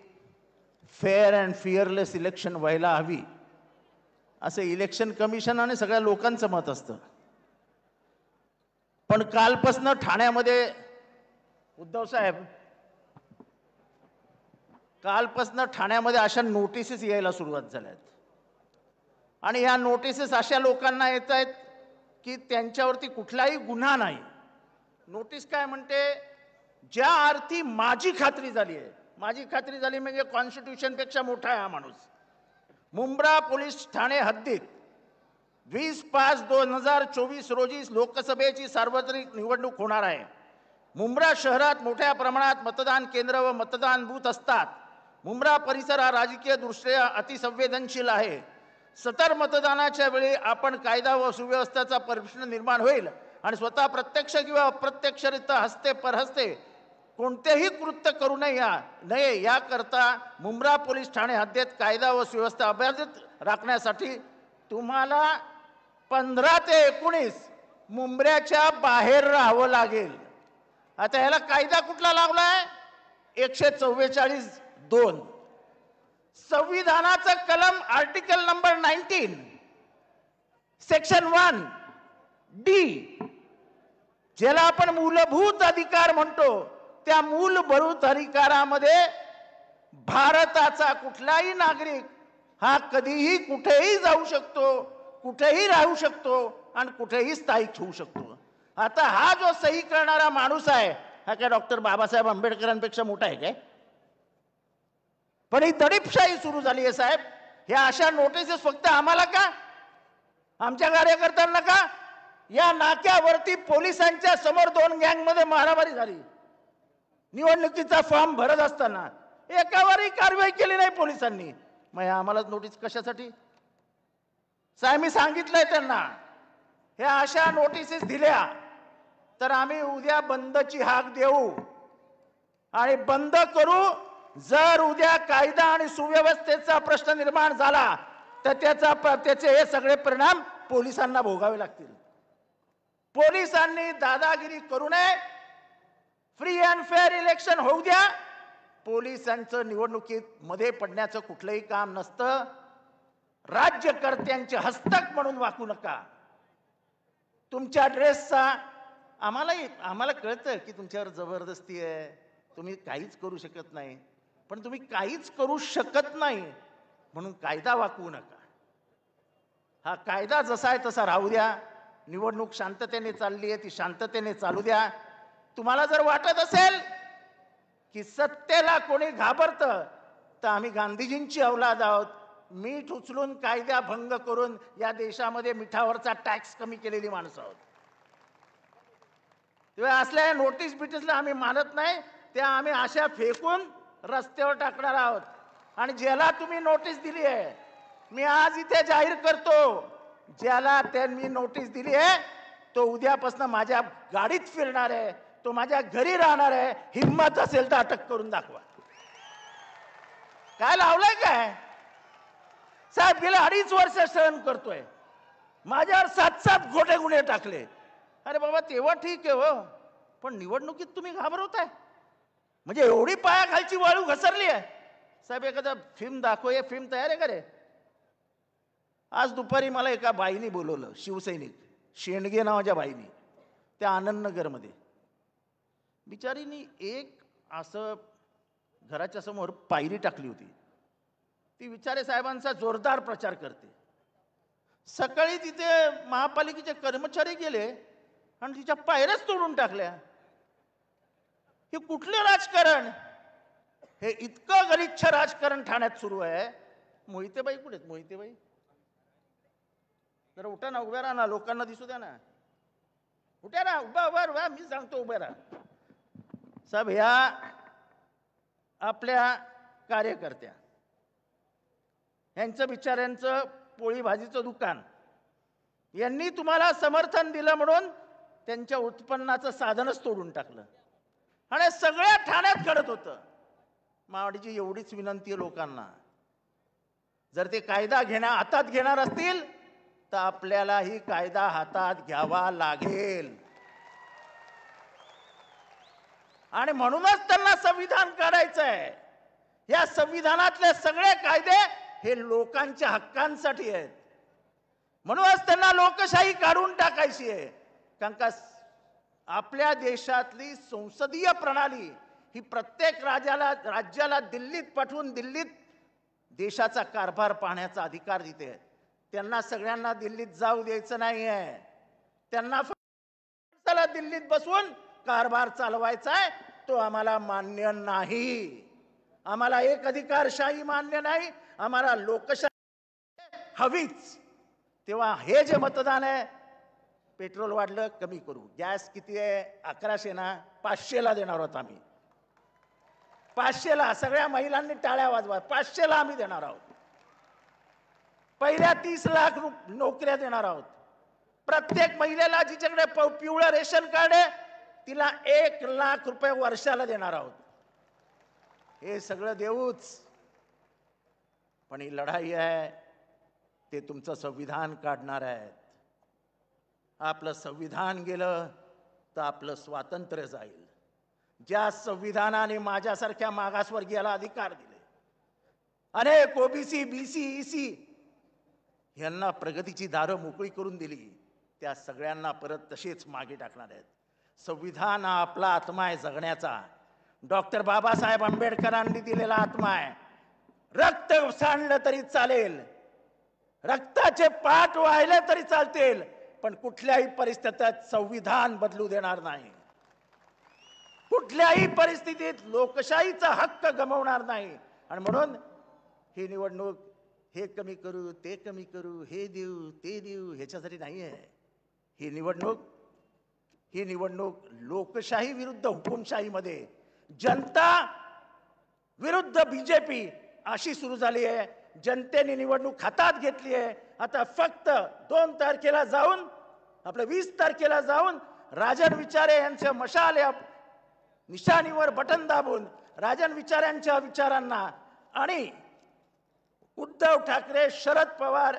फेअर अँड फिअरलेस इलेक्शन व्हायला हवी असं इलेक्शन कमिशन आणि सगळ्या लोकांचं मत असतं. पण कालपासनं ठाण्यामध्ये उद्धव साहेब कालपासनं ठाण्यामध्ये अशा नोटिसेस यायला सुरुवात झाल्यात आणि या नोटिसेस अशा लोकांना येत आहेत की त्यांच्यावरती कुठलाही गुन्हा नाही. नोटीस काय म्हणते, ज्या अर्थी माझी खात्री झाली आहे, माझी खात्री झाली म्हणजे कॉन्स्टिट्यूशनपेक्षा मोठा आहे हा माणूस. मुंब्रा पोलीस ठाणे हद्दीत 20/5/2024 रोजी लोकसभेची सार्वत्रिक निवडणूक होणार आहे. मुंब्रा शहरात मोठ्या प्रमाणात मतदान केंद्र व मतदान बूथ असतात. मुंब्रा परिसर हा राजकीय दृष्ट्या अतिसंवेदनशील आहे. सतर मतदानाच्या वेळी आपण कायदा व सुव्यवस्थेचा प्रश्न निर्माण होईल आणि स्वतः प्रत्यक्ष किंवा अप्रत्यक्षरित्या हस्ते परहस्ते कोणतेही कृत्य करू नये याकरता मुंब्रा पोलीस ठाणे हद्दीत कायदा व सुव्यवस्था अबाधित राखण्यासाठी तुम्हाला 15 ते 19 मुंब्र्याच्या बाहेर राहावं लागेल. आता ह्याला कायदा कुठला लावलाय? 144(2) संविधानाचं कलम आर्टिकल नंबर 19 सेक्शन 1D, ज्याला आपण मूलभूत अधिकार म्हणतो, त्या मूलभूत अधिकारामध्ये भारताचा कुठलाही नागरिक हा कधीही कुठेही जाऊ शकतो, कुठेही राहू शकतो आणि कुठेही स्थायिक होऊ शकतो. आता हा जो सही करणारा माणूस आहे हा काय डॉक्टर बाबासाहेब आंबेडकरांपेक्षा मोठा आहे काय? पण ही दडपशाही सुरू झाली आहे साहेब. ह्या अशा नोटिसेस फक्त आम्हाला का, आमच्या कार्यकर्त्यांना का? या नाक्यावरती पोलिसांच्या समोर 2 गँगमध्ये मारामारी झाली. निवडणुकीचा फॉर्म भरत असताना एकावरही कारवाई केली नाही पोलिसांनी. मग आम्हाला नोटीस कशासाठी साहेब? मी सांगितलंय त्यांना, ह्या अशा नोटिसेस दिल्या तर आम्ही उद्या बंदची हाक देऊ आणि बंद करू. जर उद्या कायदा आणि सुव्यवस्थेचा प्रश्न निर्माण झाला तर त्याचे हे सगळे परिणाम पोलिसांना भोगावे लागतील. पोलिसांनी दादागिरी करू नये. फ्री अँड फेअर इलेक्शन होऊ द्या. पोलिसांचं निवडणुकीत मध्ये पडण्याचं कुठलंही काम नसतं. राज्यकर्त्यांचे हस्तक म्हणून वाकू नका. तुमच्या ड्रेसचा आम्हाला कळतं की तुमच्यावर जबरदस्ती आहे, तुम्ही काहीच करू शकत नाही, पण तुम्ही काहीच करू शकत नाही म्हणून कायदा वाकवू नका. हा कायदा जसा आहे तसा राहू द्या. निवडणूक शांततेने चालली आहे, ती शांततेने चालू द्या. तुम्हाला जर वाटत असेल की सत्तेला कोणी घाबरतं तर आम्ही गांधीजींची औलाद आहोत. मीठ उचलून कायदा भंग करून या देशामध्ये मिठावरचा टॅक्स कमी केलेली माणसं आहोत. तेव्हा असल्या नोटीस बिटीसला आम्ही मानत नाही. त्या आम्ही अशा फेकून रस्त्यावर टाकणार आहोत. आणि ज्याला तुम्ही नोटीस दिली आहे, मी आज इथे जाहीर करतो, ज्याला त्यांनी नोटीस दिली आहे तो उद्यापासून माझ्या गाडीत फिरणार आहे, तो माझ्या घरी राहणार आहे. हिम्मत असेल तर अटक करून दाखवा. काय लावलंय काय साहेब? गेले 2.5 वर्ष सहन करतोय. माझ्यावर 7 खोटे गुन्हे टाकले. अरे बाबा तेव्हा ठीक आहे हो, पण निवडणुकीत तुम्ही घाबरवताय म्हणजे एवढी पायाखालची वाळू घसरली आहे साहेब. एखादा फिल्म दाखव, हे फिल्म तयार आहे का रे? आज दुपारी मला एका बाईनी बोलवलं, शिवसैनिक शेंडगे नावाच्या बाईनी. त्या आनंदनगरमध्ये बिचारीनी एक असं घराच्या समोर पायरी टाकली होती. ती विचारे साहेबांचा जोरदार प्रचार करते. सकाळी तिथे महापालिकेचे कर्मचारी गेले आणि तिच्या पायऱ्याच तोडून टाकल्या. हे कुठले राजकारण? हे इतकं गलिच्छ राजकारण ठाण्यात सुरू आहे. मोहितेबाई कुठे आहेत? मोहितेबाई जरा उठा ना, उभ्या राहा ना, लोकांना दिसू द्या ना. उठ्या ना, उभा मी सांगतो उभ्या राहा. साहेब, ह्या आपल्या कार्यकर्त्या, यांचं बिचाऱ्यांचं पोळी भाजीचं दुकान, यांनी तुम्हाला समर्थन दिलं म्हणून त्यांच्या उत्पन्नाचं साधनच तोडून टाकलं आणि सगळ्या ठाण्यात घडत होतं. मावडीची एवढीच विनंती आहे लोकांना, जर ते कायदा हातात घेणार असतील तर आपल्यालाही कायदा हातात घ्यावा लागेल. आणि म्हणूनच त्यांना संविधान काढायचं आहे. या संविधानातले सगळे कायदे हे लोकांच्या हक्कांसाठी आहेत. म्हणूनच त्यांना लोकशाही काढून टाकायची आहे. कारण का आपल्या देशातली संसदीय प्रणाली ही प्रत्येक राज्याला दिल्लीत पाठवून दिल्लीत देशाचा कारभार पाहण्याचा अधिकार देते. त्यांना सगळ्यांना दिल्लीत जाऊ द्यायचं नाही आहे. त्यांना दिल्लीत बसून कारभार चालवायचा आहे. तो आम्हाला मान्य नाही. आम्हाला एक अधिकारशाही मान्य नाही. आम्हाला लोकशाही हवीच. तेव्हा हे जे मतदान आहे, पेट्रोल वाढलं कमी करू. गॅस किती आहे? 1100 ना, 500ला देणार आहोत आम्ही. 500ला सगळ्या महिलांनी टाळ्या वाजवा. 500ला आम्ही देणार आहोत. पहिल्या 30 लाख नोकऱ्या देणार आहोत. प्रत्येक महिलेला जिच्याकडे पिवळं रेशन कार्ड आहे तिला 1 लाख रुपये वर्षाला देणार आहोत. हे सगळं देऊच. पण ही लढाई आहे ते तुमचं संविधान काढणार आहेत. आपलं संविधान गेलं तर आपलं स्वातंत्र्य जाईल. ज्या संविधानाने माझ्यासारख्या मागासवर्गीयाला अधिकार दिले, अनेक ओबीसी, बीसी, ईसी यांना प्रगतीची दारं मोकळी करून दिली, त्या सगळ्यांना परत तसेच मागे टाकणार आहेत. संविधान हा आपला आत्मा आहे जगण्याचा. डॉक्टर बाबासाहेब आंबेडकरांनी दिलेला आत्मा आहे. रक्त सांडलं तरी चालेल, रक्ताचे पाठ वाहिले तरी चालतील, पण कुठल्याही परिस्थितीत संविधान बदलू देणार नाही. कुठल्याही परिस्थितीत लोकशाहीचा हक्क गमावणार नाही. आणि म्हणून ही निवडणूक हे कमी करू, ते कमी करू, हे देऊ, ते देऊ ह्याच्यासाठी नाही आहे. ही निवडणूक लोकशाही विरुद्ध हुकुमशाहीमध्ये, जनता विरुद्ध बीजेपी अशी सुरू झाली आहे. जनतेने निवडणूक हातात घेतली आहे. आता फक्त 2 तारखेला जाऊन, आपलं 20 तारखेला जाऊन राजन विचारे यांच्या मशाल या निशाणीवर बटन दाबून राजन विचाऱ्यांच्या विचारांना आणि उद्धव ठाकरे, शरद पवार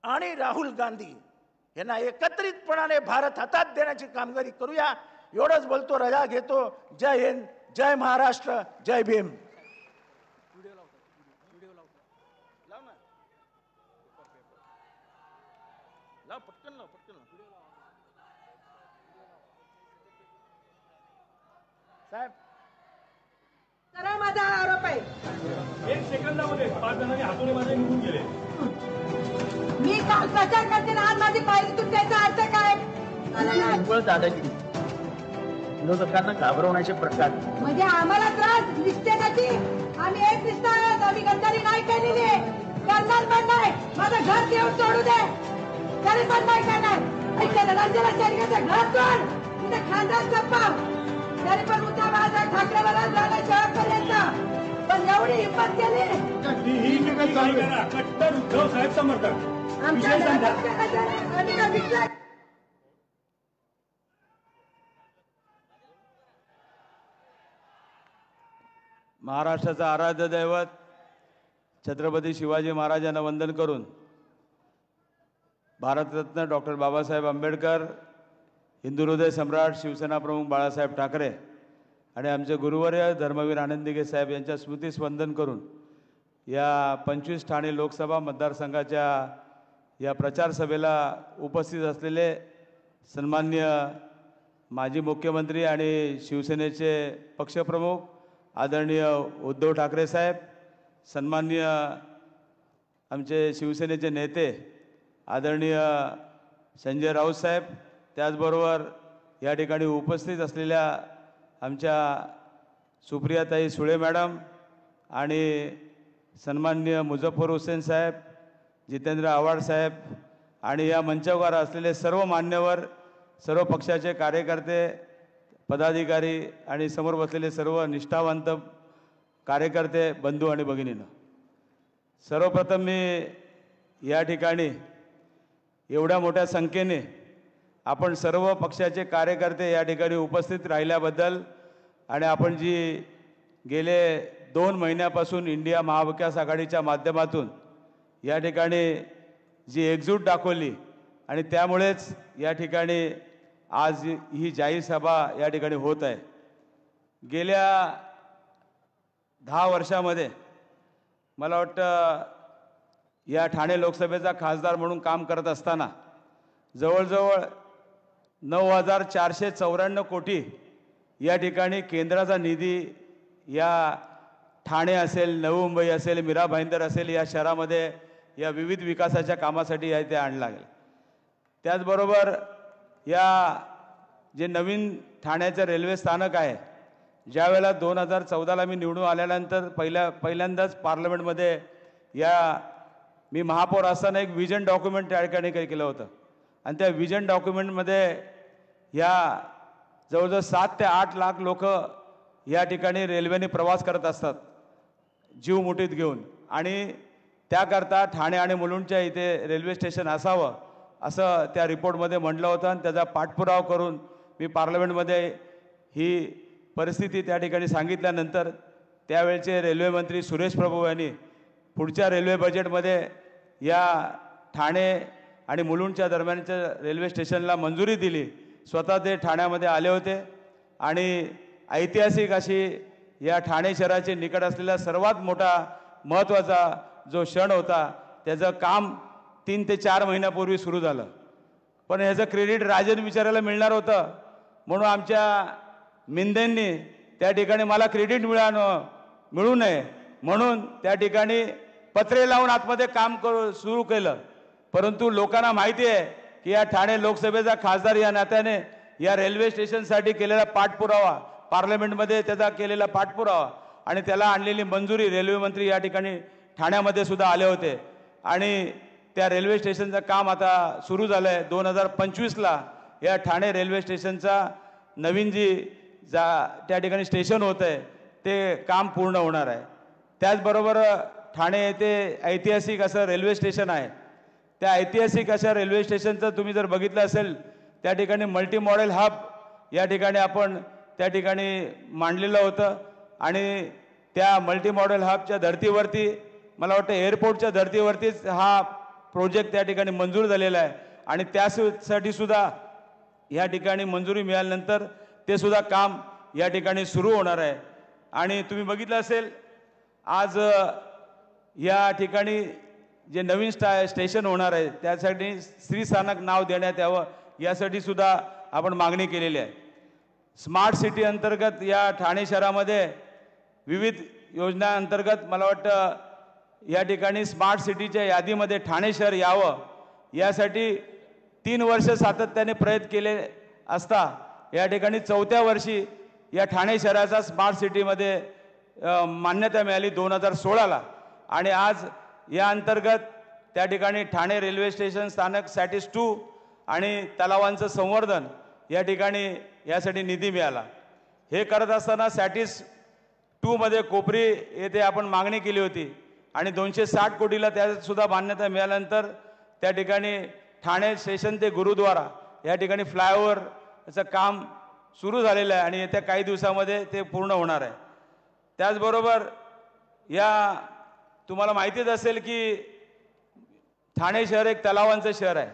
आणि राहुल गांधी यांना एकत्रितपणाने भारत हातात देण्याची कामगिरी करूया. एवढंच बोलतो, रजा घेतो. जय हिंद, जय महाराष्ट्र, जय भीम. साहेब, जरा माझा आरोप आहे. 1 सेकंदामध्ये 5 जणांनी हातोडे माझे निघून गेले. मी काल प्रचार करते ना, आज माझी पायरी तुटण्याचा अर्थ काय? दादागिरी, विरोधकांना घाबरवण्याचे प्रकार. म्हणजे आम्हाला त्रास निष्ठेसाठी. आम्ही एक निष्ठा आहोत. आम्ही गद्दारी नाही केलेली, करणार पण नाही. माझं घर देऊन सोडू दे तरी पण नाही करणार. रंजना शेळकेचं घर सोड, तिथे खानदान संपाव, तरी पण उद्धव बाळासाहेब ठाकरेवर झालं शेवटपर्यंत. पण एवढी हिंमत केली. कट्टर उद्धव साहेब समर्थक. आमच्या आम्ही का विचार. महाराष्ट्राचं आराध्य दैवत छत्रपती शिवाजी महाराजांना वंदन करून भारतरत्न डॉक्टर बाबासाहेब आंबेडकर, हिंदू हृदय सम्राट शिवसेना प्रमुख बाळासाहेब ठाकरे आणि आमचे गुरुवर्य धर्मवीर आनंद दिघे साहेब यांच्या स्मृतीस वंदन करून या 25 ठाणे लोकसभा मतदारसंघाच्या या प्रचार सभेला उपस्थित असलेले सन्माननीय माजी मुख्यमंत्री आणि शिवसेनेचे पक्षप्रमुख आदरणीय उद्धव ठाकरे साहेब, सन्माननीय आमचे शिवसेनेचे नेते आदरणीय संजय राऊत साहेब, त्याचबरोबर या ठिकाणी उपस्थित असलेल्या आमच्या सुप्रियाताई सुळे मॅडम आणि सन्माननीय मुझफ्फर हुसेन साहेब, जितेंद्र आव्हाड साहेब आणि या मंचावर असलेले सर्व मान्यवर, सर्व पक्षाचे कार्यकर्ते, पदाधिकारी आणि समोर बसलेले सर्व निष्ठावंत कार्यकर्ते, बंधू आणि भगिनींनो, सर्वप्रथम मी या ठिकाणी एवढ्या मोठ्या संख्येने आपण सर्व पक्षाचे कार्यकर्ते या ठिकाणी उपस्थित राहिल्याबद्दल आणि आपण जी गेले 2 महिन्यापासून इंडिया महाविकास आघाडीच्या माध्यमातून या ठिकाणी जी एकजूट दाखवली आणि त्यामुळेच या ठिकाणी आज ही जाहीर सभा या ठिकाणी होत आहे. गेल्या 10 वर्षामध्ये मला वाटतं या ठाणे लोकसभेचा खासदार म्हणून काम करत असताना जवळजवळ 9,494 कोटी या ठिकाणी केंद्राचा निधी या ठाणे असेल, नवी मुंबई असेल, मीरा भाईंदर असेल या शहरामध्ये या विविध विकासाच्या कामासाठी या इथे आणला गेला. त्याचबरोबर या जे नवीन ठाण्याचं रेल्वे स्थानक आहे, ज्यावेळेला 2014ला मी निवडून आल्यानंतर पहिल्यांदाच पार्लमेंटमध्ये मी महापौर असताना एक विजन डॉक्युमेंट त्या ठिकाणी केलं होतं आणि त्या विजन डॉक्युमेंटमध्ये या जवळजवळ 7 ते 8 लाख लोक या ठिकाणी रेल्वेने प्रवास करत असतात जीव मुठीत घेऊन, आणि त्याकरता ठाणे आणि मुलुंडच्या इथे रेल्वे स्टेशन असावं असं त्या रिपोर्टमध्ये म्हटलं होतं. आणि त्याचा पाठपुरावा करून मी पार्लमेंटमध्ये ही परिस्थिती त्या ठिकाणी सांगितल्यानंतर त्यावेळचे रेल्वे मंत्री सुरेश प्रभू यांनी पुढच्या रेल्वे बजेटमध्ये या ठाणे आणि मुलुंडच्या दरम्यानच्या रेल्वे स्टेशनला मंजुरी दिली. स्वतः ते ठाण्यामध्ये आले होते आणि ऐतिहासिक अशी या ठाणे शहराचे निकट असलेला सर्वात मोठा महत्त्वाचा जो क्षण होता त्याचं काम 3 ते 4 महिन्यापूर्वी सुरू झालं. पण ह्याचं क्रेडिट राजन विचारायला मिळणार होतं म्हणून आमच्या मिंदेंनी त्या ठिकाणी मला क्रेडिट मिळू नये म्हणून त्या ठिकाणी पत्रे लावून आतमध्ये काम सुरू केलं. परंतु लोकांना माहिती आहे की या ठाणे लोकसभेचा खासदार या नात्याने या रेल्वे स्टेशनसाठी केलेला पाठपुरावा, पार्लमेंटमध्ये त्याचा केलेला पाठपुरावा आणि त्याला आणलेली मंजुरी, रेल्वे मंत्री या ठिकाणी ठाण्यामध्ये सुद्धा आले होते आणि त्या रेल्वे स्टेशनचं काम आता सुरू झालं आहे. 2025ला या ठाणे रेल्वे स्टेशनचा नवीन त्या ठिकाणी स्टेशन होतं आहे ते काम पूर्ण होणार आहे. त्याचबरोबर ठाणे येथे ऐतिहासिक असं रेल्वे स्टेशन आहे. त्या ऐतिहासिक अशा रेल्वे स्टेशनचं तुम्ही जर बघितलं असेल त्या ठिकाणी मल्टी मॉडेल हब या ठिकाणी आपण त्या ठिकाणी मांडलेलं होतं आणि त्या मल्टी मॉडेल हबच्या धर्तीवरती मला वाटतं एअरपोर्टच्या धर्तीवरतीच हा प्रोजेक्ट त्या ठिकाणी मंजूर झालेला आहे आणि त्यासाठी सुद्धा या ठिकाणी मंजुरी मिळाल्यानंतर ते सुद्धा काम या ठिकाणी सुरू होणार आहे. आणि तुम्ही बघितलं असेल आज या ठिकाणी जे नवीन स्टेशन होणार आहे त्यासाठी श्रीस्थानक नाव देण्यात यावं यासाठी सुद्धा आपण मागणी केलेली आहे. स्मार्ट सिटी अंतर्गत या ठाणे शहरामध्ये विविध योजना अंतर्गत मला वाटतं या ठिकाणी स्मार्ट सिटीच्या यादीमध्ये ठाणे शहर यावं यासाठी 3 वर्ष सातत्याने प्रयत्न केले असता या ठिकाणी 4थ्या वर्षी या ठाणे शहराचा स्मार्ट सिटीमध्ये मान्यता मिळाली 2016ला आणि आज या अंतर्गत त्या ठिकाणी ठाणे रेल्वे स्टेशन स्थानक सॅटिस 2 आणि तलावांचं संवर्धन या ठिकाणी यासाठी निधी मिळाला. हे करत असताना सॅटिस 2 मध्ये कोपरी येथे आपण मागणी केली होती आणि 260 कोटीला त्यासुद्धा मान्यता मिळाल्यानंतर त्या ठिकाणी ठाणे स्टेशन ते गुरुद्वारा या ठिकाणी फ्लायओव्हरचं काम सुरू झालेलं आहे आणि येत्या काही दिवसामध्ये ते पूर्ण होणार आहे. त्याचबरोबर या तुम्हाला माहितीच असेल की ठाणे शहर एक तलावांचं शहर आहे.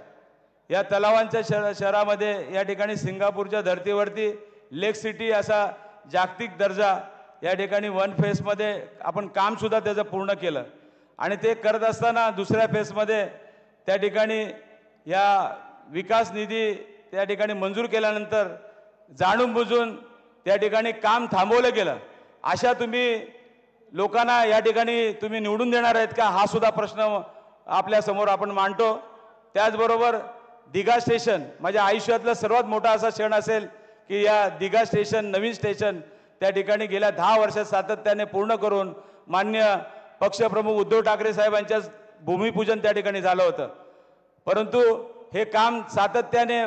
या तलावांच्या शहरामध्ये या ठिकाणी सिंगापूरच्या धर्तीवरती लेक सिटी असा जागतिक दर्जा या ठिकाणी 1 फेजमध्ये आपण कामसुद्धा त्याचं पूर्ण केलं आणि ते करत असताना दुसऱ्या फेजमध्ये त्या ठिकाणी या विकास निधी त्या ठिकाणी मंजूर केल्यानंतर जाणून बुजून त्या ठिकाणी काम थांबवलं गेलं. अशा तुम्ही लोकांना या ठिकाणी तुम्ही निवडून देणार आहेत का, हा सुद्धा प्रश्न आपल्या समोर आपण मांडतो. त्याचबरोबर दिघा स्टेशन माझ्या आयुष्यातला सर्वात मोठा असा क्षण असेल की या दिघा स्टेशन नवीन स्टेशन त्या ठिकाणी गेल्या 10 वर्षात सातत्याने पूर्ण करून मान्य पक्षप्रमुख उद्धव ठाकरे साहेबांच्या भूमिपूजन त्या ठिकाणी झालं होतं. परंतु हे काम सातत्याने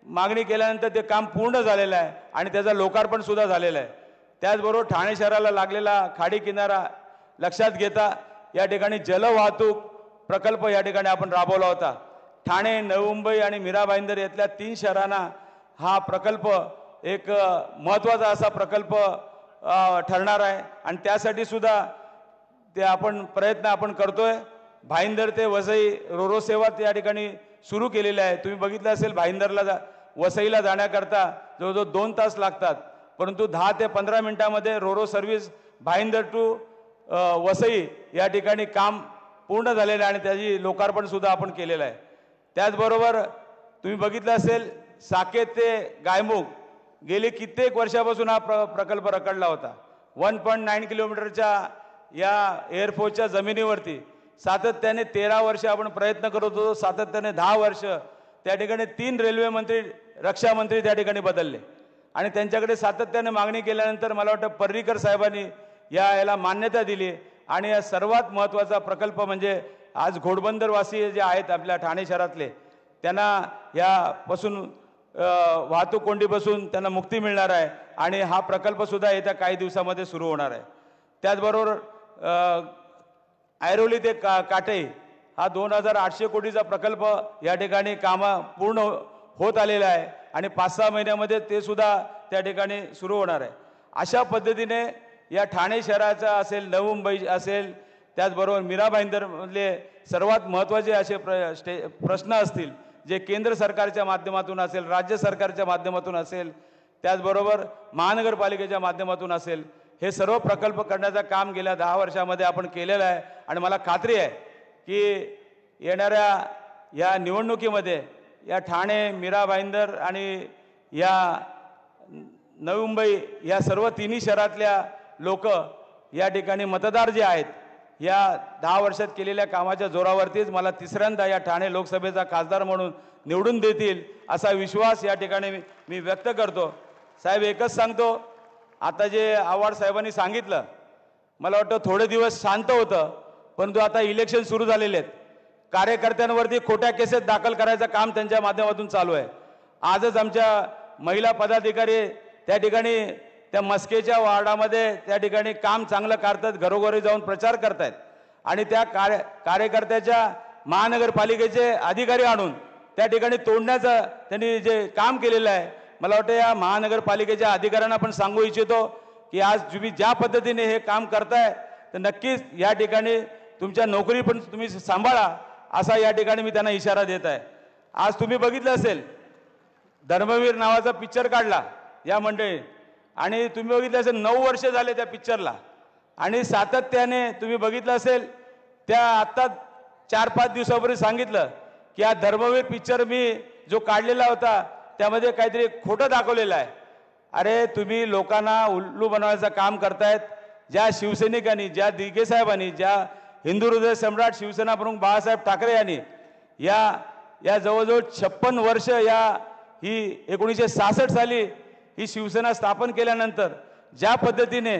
मागणी केल्यानंतर ते काम पूर्ण झालेलं आहे आणि त्याचं लोकार्पण सुद्धा झालेलं आहे. त्याचबरोबर ठाणे शहराला लागलेला खाडी किनारा लक्षात घेता या ठिकाणी जलवाहतूक प्रकल्प या ठिकाणी आपण राबवला होता. ठाणे, नवी मुंबई आणि मीरा भाईंदर यातल्या 3 शहरांना हा प्रकल्प एक महत्त्वाचा असा प्रकल्प ठरणार आहे आणि त्यासाठी सुद्धा ते आपण प्रयत्न आपण करतोय. भाईंदर ते वसई रोरो सेवा या ठिकाणी सुरू केलेली आहे. तुम्ही बघितलं असेल भाईंदरला वसईला जाण्याकरता जवळजवळ 2 तास लागतात, परंतु 10 ते 15 मिनिटामध्ये roro service Bhayandar to Vasai या ठिकाणी काम पूर्ण झालेलं आहे आणि त्याची लोकार्पण सुद्धा आपण केलेलं आहे. त्याचबरोबर तुम्ही बघितलं असेल साकेत ते गायमुख गेले कित्येक वर्षापासून हा प्रकल्प रखडला होता. 1.9 किलोमीटरच्या या एअरफोर्सच्या जमिनीवरती सातत्याने 13 वर्ष आपण प्रयत्न करत होतो. सातत्याने 10 वर्ष त्या ठिकाणी 3 रेल्वे मंत्री, रक्षा मंत्री त्या ठिकाणी बदलले आणि त्यांच्याकडे सातत्याने मागणी केल्यानंतर मला वाटतं पर्रीकर साहेबांनी याला मान्यता दिली आणि या सर्वात महत्त्वाचा प्रकल्प म्हणजे आज घोडबंदरवासी जे आहेत आपल्या ठाणे शहरातले त्यांना यापासून वाहतूक कोंडीपासून त्यांना मुक्ती मिळणार आहे आणि हा प्रकल्पसुद्धा येत्या काही दिवसामध्ये सुरू होणार आहे. त्याचबरोबर ऐरोली ते काटे हा 2800 कोटीचा प्रकल्प या ठिकाणी कामं पूर्ण होत आलेला आहे आणि 5-6 महिन्यामध्ये ते सुद्धा त्या ठिकाणी सुरू होणार आहे. अशा पद्धतीने या ठाणे शहराचा असेल, नवी मुंबई असेल, त्याचबरोबर मीरा भाईंदरमधले सर्वात महत्त्वाचे असे प्रश्न असतील जे केंद्र सरकारच्या माध्यमातून असेल, राज्य सरकारच्या माध्यमातून असेल, त्याचबरोबर महानगरपालिकेच्या माध्यमातून असेल, हे सर्व प्रकल्प करण्याचं काम गेल्या 10 वर्षामध्ये आपण केलेलं आहे आणि मला खात्री आहे की येणाऱ्या या निवडणुकीमध्ये या ठाणे, मीरा भाईंदर आणि या नवी मुंबई या सर्व 3 शहरातल्या लोक या ठिकाणी मतदार जे आहेत या 10 वर्षात केलेल्या कामाच्या जोरावरतीच मला तिसऱ्यांदा या ठाणे लोकसभेचा खासदार म्हणून निवडून देतील असा विश्वास या ठिकाणी मी व्यक्त करतो. साहेब एकच सांगतो, आता जे आव्हाड साहेबांनी सांगितलं मला वाटतं थोडे दिवस शांत होतं, परंतु आता इलेक्शन सुरू झालेले आहेत. कार्यकर्त्यांवरती खोट्या केसेस दाखल करायचं काम त्यांच्या माध्यमातून चालू आहे. आजच आमच्या महिला पदाधिकारी त्या ठिकाणी त्या मस्केच्या वार्डामध्ये त्या ठिकाणी काम चांगलं करतात, घरोघरी जाऊन प्रचार करतायत आणि त्या कार्यकर्त्याच्या महानगरपालिकेचे अधिकारी आणून त्या ठिकाणी तोडण्याचं त्यांनी जे काम केलेलं आहे, मला वाटतं या महानगरपालिकेच्या अधिकाऱ्यांना पण सांगू इच्छितो की आज तुम्ही ज्या पद्धतीने हे काम करताय तर नक्कीच या ठिकाणी तुमच्या नोकरी पण तुम्ही सांभाळा असा या ठिकाणी मी त्यांना इशारा देत आहे. आज तुम्ही बघितलं असेल धर्मवीर नावाचा पिक्चर काढला या मंडळी आणि तुम्ही बघितलं असेल 9 वर्ष झाले त्या पिक्चरला आणि सातत्याने तुम्ही बघितलं असेल त्या आत्ता 4-5 दिवसापूर्वी सांगितलं की हा धर्मवीर पिक्चर मी जो काढलेला होता त्यामध्ये काहीतरी खोटं दाखवलेलं आहे. अरे तुम्ही लोकांना उल्लू बनवायचं काम करतायत. ज्या शिवसैनिकांनी, ज्या दिघे साहेबांनी, ज्या हिंदू हृदय सम्राट शिवसेना प्रमुख बाळासाहेब ठाकरे यांनी या जवळजवळ 56 वर्ष ही 1966 साली ही शिवसेना स्थापन केल्यानंतर ज्या पद्धतीने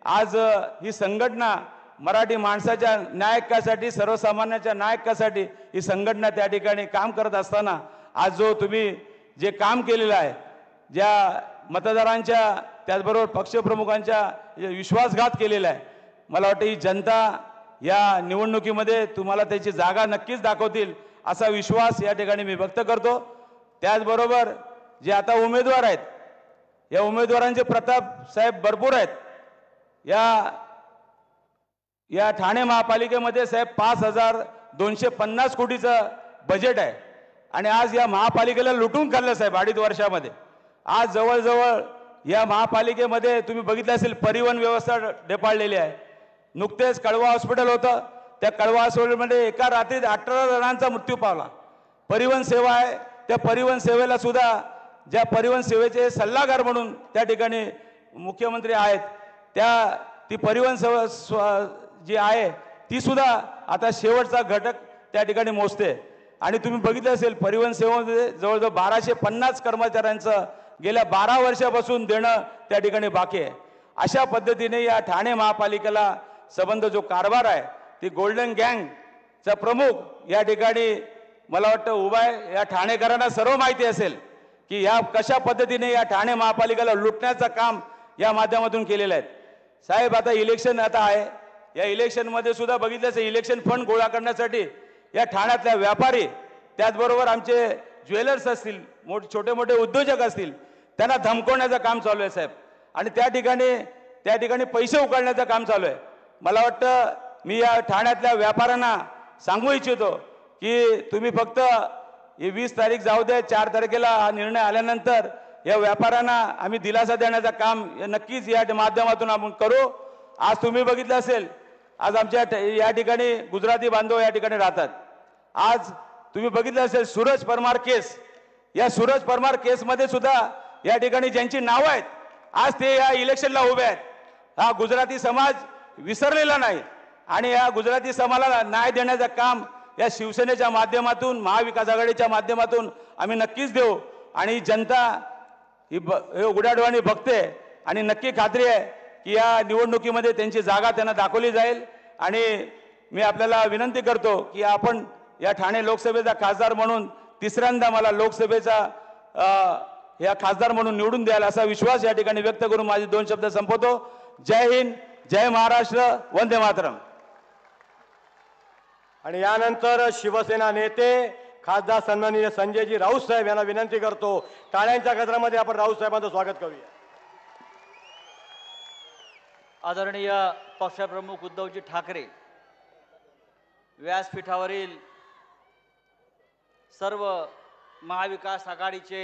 आज ही संघटना मराठी माणसाच्या न्यायकासाठी, सर्वसामान्याच्या न्यायकासाठी ही संघटना त्या ठिकाणी काम करत असताना आज जो तुम्ही जे काम केलेलं आहे, ज्या मतदारांच्या त्याचबरोबर पक्षप्रमुखांच्या विश्वासघात केलेला आहे, मला वाटतं ही जनता या निवडणुकीमध्ये तुम्हाला त्याची जागा नक्कीच दाखवतील असा विश्वास या ठिकाणी मी व्यक्त करतो. त्याचबरोबर जे आता उमेदवार आहेत या उमेदवारांचे प्रताप साहेब भरपूर आहेत. या ठाणे महापालिकेमध्ये साहेब 5250 कोटीचं बजेट आहे आणि आज या महापालिकेला लुटून खाल्लं साहेब 2.5 वर्षामध्ये. आज जवळजवळ या महापालिकेमध्ये तुम्ही बघितलं असेल परिवहन व्यवस्था ढेपाळलेली आहे. नुकतेच कळवा हॉस्पिटल होतं, त्या कळवा हॉस्पिटलमध्ये एका रात्रीत 18 जणांचा मृत्यू पावला. परिवहन सेवा आहे त्या परिवहन सेवेला सुद्धा ज्या परिवहन सेवेचे सल्लागार म्हणून त्या ठिकाणी मुख्यमंत्री आहेत, ती परिवहन सेवा जी आहे ती सुद्धा आता शेवटचा घटक त्या ठिकाणी मोजते. आणि तुम्ही बघितलं असेल परिवहन सेवेमध्ये जवळजवळ 1250 कर्मचाऱ्यांचं गेल्या 12 वर्षापासून देणं त्या ठिकाणी बाकी आहे. अशा पद्धतीने या ठाणे महापालिकेला संबंध जो कारभार आहे ती गोल्डन गँगचा प्रमुख या ठिकाणी मला वाटतं उभा आहे. या ठाणेकरांना सर्व माहिती असेल की या कशा पद्धतीने या ठाणे महापालिकेला लुटण्याचं काम या माध्यमातून केलेलं आहे. साहेब आता इलेक्शन आता आहे, या इलेक्शनमध्ये सुद्धा बघितलं असेल इलेक्शन फंड गोळा करण्यासाठी या ठाण्यातल्या व्यापारी त्याचबरोबर आमचे ज्वेलर्स असतील, छोटे मोठे उद्योजक असतील, त्यांना धमकवण्याचं काम चालू आहे साहेब. आणि त्या ठिकाणी पैसे उकळण्याचं काम चालू आहे. मला वाटतं मी या ठाण्यातल्या व्यापाऱ्यांना सांगू इच्छितो की तुम्ही फक्त ही 20 तारीख जाऊ दे, 4 तारखेला हा निर्णय आल्यानंतर या व्यापाऱ्यांना आम्ही दिलासा देण्याचं काम नक्कीच या माध्यमातून आपण करू. आज तुम्ही बघितलं असेल, आज आमच्या या ठिकाणी गुजराती बांधव या ठिकाणी राहतात. आज तुम्ही बघितलं असेल सूरज परमार केस, या सूरज परमार केसमध्ये सुद्धा या ठिकाणी ज्यांची नावं आहेत आज ते या इलेक्शनला उभे आहेत. हा गुजराती समाज विसरलेला नाही आणि या गुजराती समाजाला न्याय देण्याचं काम या शिवसेनेच्या माध्यमातून, महाविकास आघाडीच्या माध्यमातून आम्ही नक्कीच देऊ. आणि जनता ही उघड्याडोळ्याने बघते आणि नक्की खात्री आहे की या निवडणुकीमध्ये त्यांची जागा त्यांना दाखवली जाईल. आणि मी आपल्याला विनंती करतो की आपण या ठाणे लोकसभेचा खासदार म्हणून तिसऱ्यांदा मला लोकसभेचा या खासदार म्हणून निवडून द्याल असा विश्वास या ठिकाणी व्यक्त करून माझे 2 शब्द संपवतो. जय हिंद, जय महाराष्ट्र, वंदे मातरम. आणि यानंतर शिवसेना नेते खासदार सन्माननीय संजयजी राऊत साहेब यांना विनंती करतो, टाळ्यांच्या गजरामध्ये आपण राऊत साहेबांचं स्वागत करूया. आदरणीय पक्षप्रमुख उद्धवजी ठाकरे, व्यासपीठावरील सर्व महाविकास आघाडीचे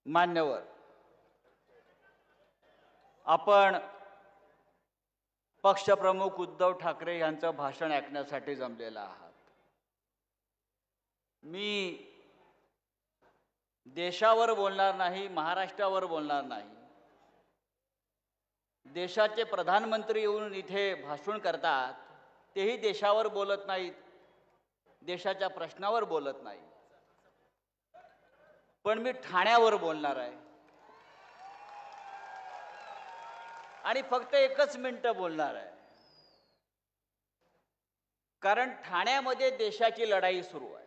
मान्यवर, आपण पक्षप्रमुख उद्धव ठाकरे यांचं भाषण ऐकण्यासाठी जमलेला आहात. मी देशावर बोलणार नाही, महाराष्ट्रावर बोलणार नाही. देशाचे प्रधानमंत्री येऊन इथे भाषण करतात, तेही देशावर बोलत नाहीत, देशाच्या प्रश्नावर बोलत नाही. पण मी ठाण्यावर बोलणार आहे आणि फक्त 1 मिनिटं बोलणार आहे. कारण ठाण्यामध्ये देशाची लढाई सुरू आहे.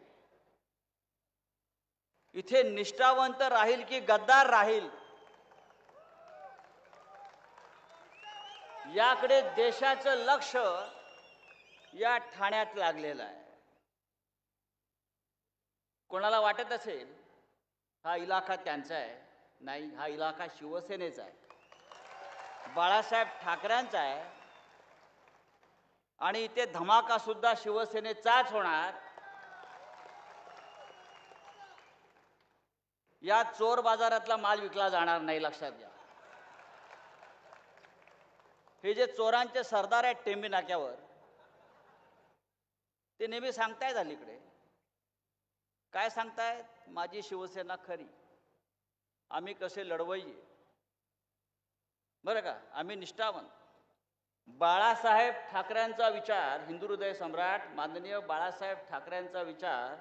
इथे निष्ठावंत राहील की गद्दार राहील याकडे देशाचं लक्ष या ठाण्यात लागलेलं आहे. कोणाला वाटत असेल हा इलाका त्यांचा आहे, नाही, हा इलाका शिवसेनेचा आहे, बाळासाहेब ठाकरेंचा आहे. आणि इथे धमाका सुद्धा शिवसेनेचाच होणार. या चोर बाजारातला माल विकला जाणार नाही, लक्षात घ्या. हे जे चोरांचे सरदार आहेत टेंबी नाक्यावर, ते नेहमी सांगतायत अलीकडे काय सांगतायत, माझी शिवसेना खरी, आम्ही कसे लढवय्ये, बरं का, आम्ही निष्ठावंत. बाळासाहेब ठाकरेंचा विचार, हिंदू हृदय सम्राट माननीय बाळासाहेब ठाकरेंचा विचार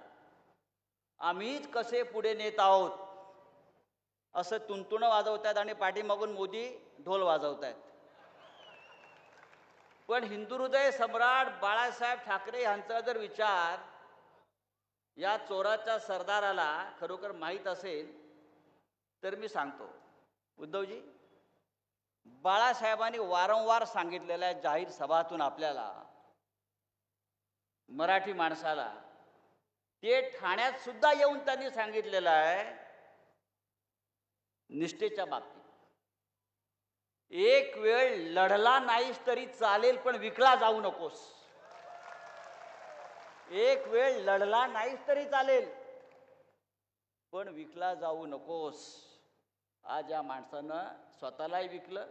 आम्हीच कसे पुढे नेत आहोत असं तुणतुणं वाजवतात आणि पाठीमागून मोदी ढोल वाजवतात. पण हिंदू हृदय सम्राट बाळासाहेब ठाकरे यांचा जर विचार या चोराच्या सरदाराला खरोखर माहीत असेल तर मी सांगतो, उद्धवजी, बाळासाहेबांनी वारंवार सांगितलेल्या जाहीर सभातून आपल्याला, मराठी माणसाला, ते ठाण्यात सुद्धा येऊन त्यांनी सांगितलेलं आहे, निष्ठेच्या बाबतीत एक वेळ लढला नाहीस तरी चालेल पण विकला जाऊ नकोस. एक वेळ लढला नाहीस तरी चालेल पण विकला जाऊ नकोस. आज या माणसानं स्वतःलाही विकलं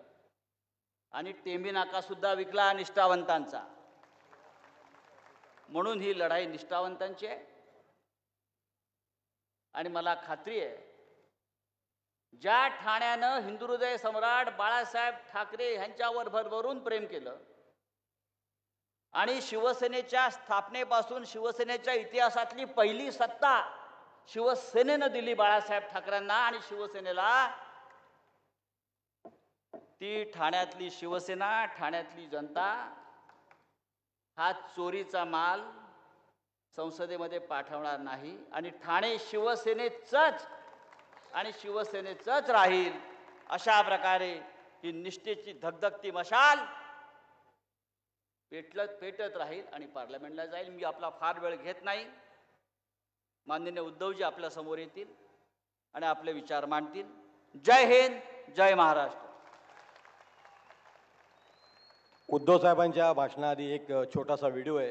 आणि टेंबी नाका सुद्धा विकला निष्ठावंतांचा. म्हणून ही लढाई निष्ठावंतांची आहे आणि मला खात्री आहे ज्या ठाण्यानं हिंदुहृदय सम्राट बाळासाहेब ठाकरे यांच्यावर भरभरून प्रेम केलं आणि शिवसेनेच्या स्थापनेपासून शिवसेनेच्या इतिहासातली पहिली सत्ता शिवसेनेनं दिली बाळासाहेब ठाकरेंना आणि शिवसेनेला, ती ठाण्यातली शिवसेना, ठाण्यातली जनता हा चोरीचा माल संसदेमध्ये पाठवणार नाही आणि ठाणे शिवसेनेचंच राहील. अशा प्रकारे ही निष्ठेची धगधगती मशाल पेटत राहील आणि पार्लमेंटला जाईल. मी आपला फार वेळ घेत नाही. माननीय उद्धवजी आपल्या समोर येतील आणि आपले विचार मांडतील. जय हिंद, जय महाराष्ट्र. उद्धव साहेबांच्या भाषणाआधी एक छोटासा व्हिडिओ आहे.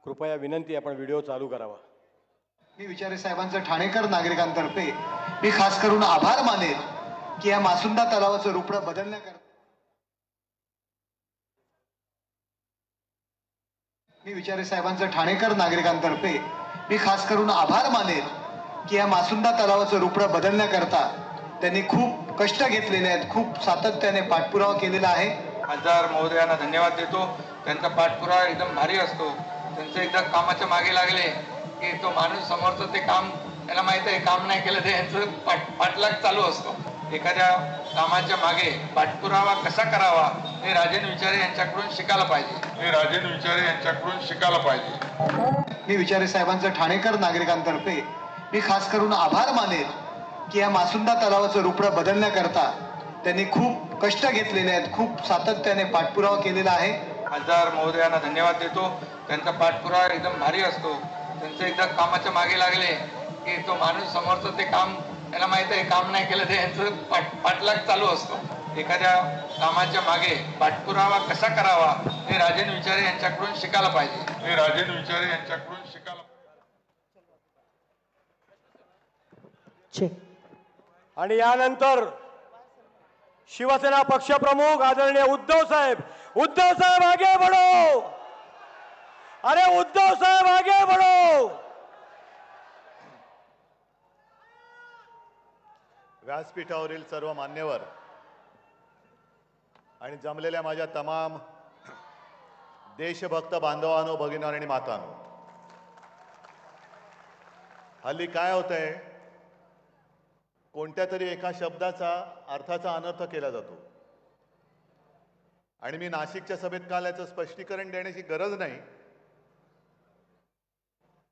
कृपया विनंती, आपण व्हिडिओ चालू करावा. मी विचारे साहेबांचं ठाणेकर नागरिकांतर्फे मी खास करून आभार मानेल की या मासुंदा तलावाचं रूपडं बदलण्याकरता मी विचारे साहेबांचं ठाणेकर नागरिकांतर्फे मी खास करून आभार मानेल की या मासुंदा तलावाचं रूपडं बदलण्याकरता त्यांनी खूप कष्ट घेतलेले आहेत, खूप सातत्याने पाठपुरावा केलेला आहे. खासदार महोदयांना धन्यवाद देतो. त्यांचा पाठपुरावा एकदम भारी असतो. त्यांचं एकदा कामाच्या मागे लागले की तो माणूस समोरचं ते काम त्याला माहिती आहे, काम नाही केलं ते यांचं पाठलाग चालू असतो. एखाद्या कामाच्या मागे पाठपुरावा कसा करावा हे राजेंद्र विचारे यांच्याकडून शिकायला पाहिजे. मी विचारे साहेबांचं ठाणेकर नागरिकांतर्फे मी खास करून आभार मानेल की या मासुंदा तलावाचं रूपडं बदलण्याकरता त्यांनी खूप कष्ट घेतलेले आहेत, खूप सातत्याने पाठपुरावा केलेला आहे. खासदार महोदयांना धन्यवाद देतो. त्यांचा पाठपुरावा एकदम भारी असतो. त्यांचं एकदा कामाच्या मागे लागले की तो माणूस समोरचं ते काम त्याला माहिती आहे, काम नाही केलं ते यांचं पाठलाग चालू असतो. एखाद्या कामाच्या मागे पाठपुरावा कसा करावा हे राजेंद्र विचारे यांच्याकडून शिकायला पाहिजे. आणि यानंतर शिवसेना पक्षप्रमुख आदरणीय उद्धव साहेब आगे बढ़ो. अरे उद्धव साहेब आगे बढ़ो. व्यासपीठावरील सर्व मान्यवर आणि जमलेल्या माझ्या तमाम देशभक्त बांधवांनो, भगिनींनो आणि मातांनो, हल्ली काय होतंय, कोणत्या तरी एका शब्दाचा अर्थाचा अनर्थ केला जातो. आणि मी नाशिकच्या सभेत काल याचं स्पष्टीकरण देण्याची गरज नाही.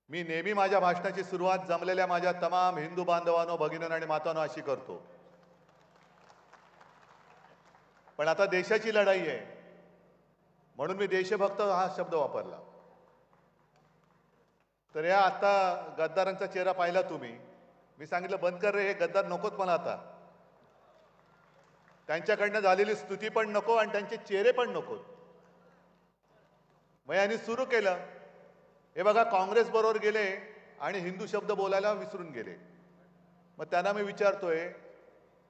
मी नेहमी माझ्या भाषणाची सुरुवात जमलेल्या माझ्या तमाम हिंदू बांधवांनो, भगिनींनो आणि मातांनो अशी करतो. पण आता देशाची लढाई आहे म्हणून मी देशभक्त हा शब्द वापरला. तर या आता गद्दारांचा चेहरा पाहिला तुम्ही. मी सांगितलं बंद कर रे, हे गद्दार नकोत मला आता. त्यांच्याकडनं झालेली स्तुती पण नको आणि त्यांचे चेहरे पण नकोत. मग यांनी सुरू केलं, हे बघा काँग्रेस बरोबर गेले आणि हिंदू शब्द बोलायला विसरून गेले. मग त्यांना मी विचारतोय,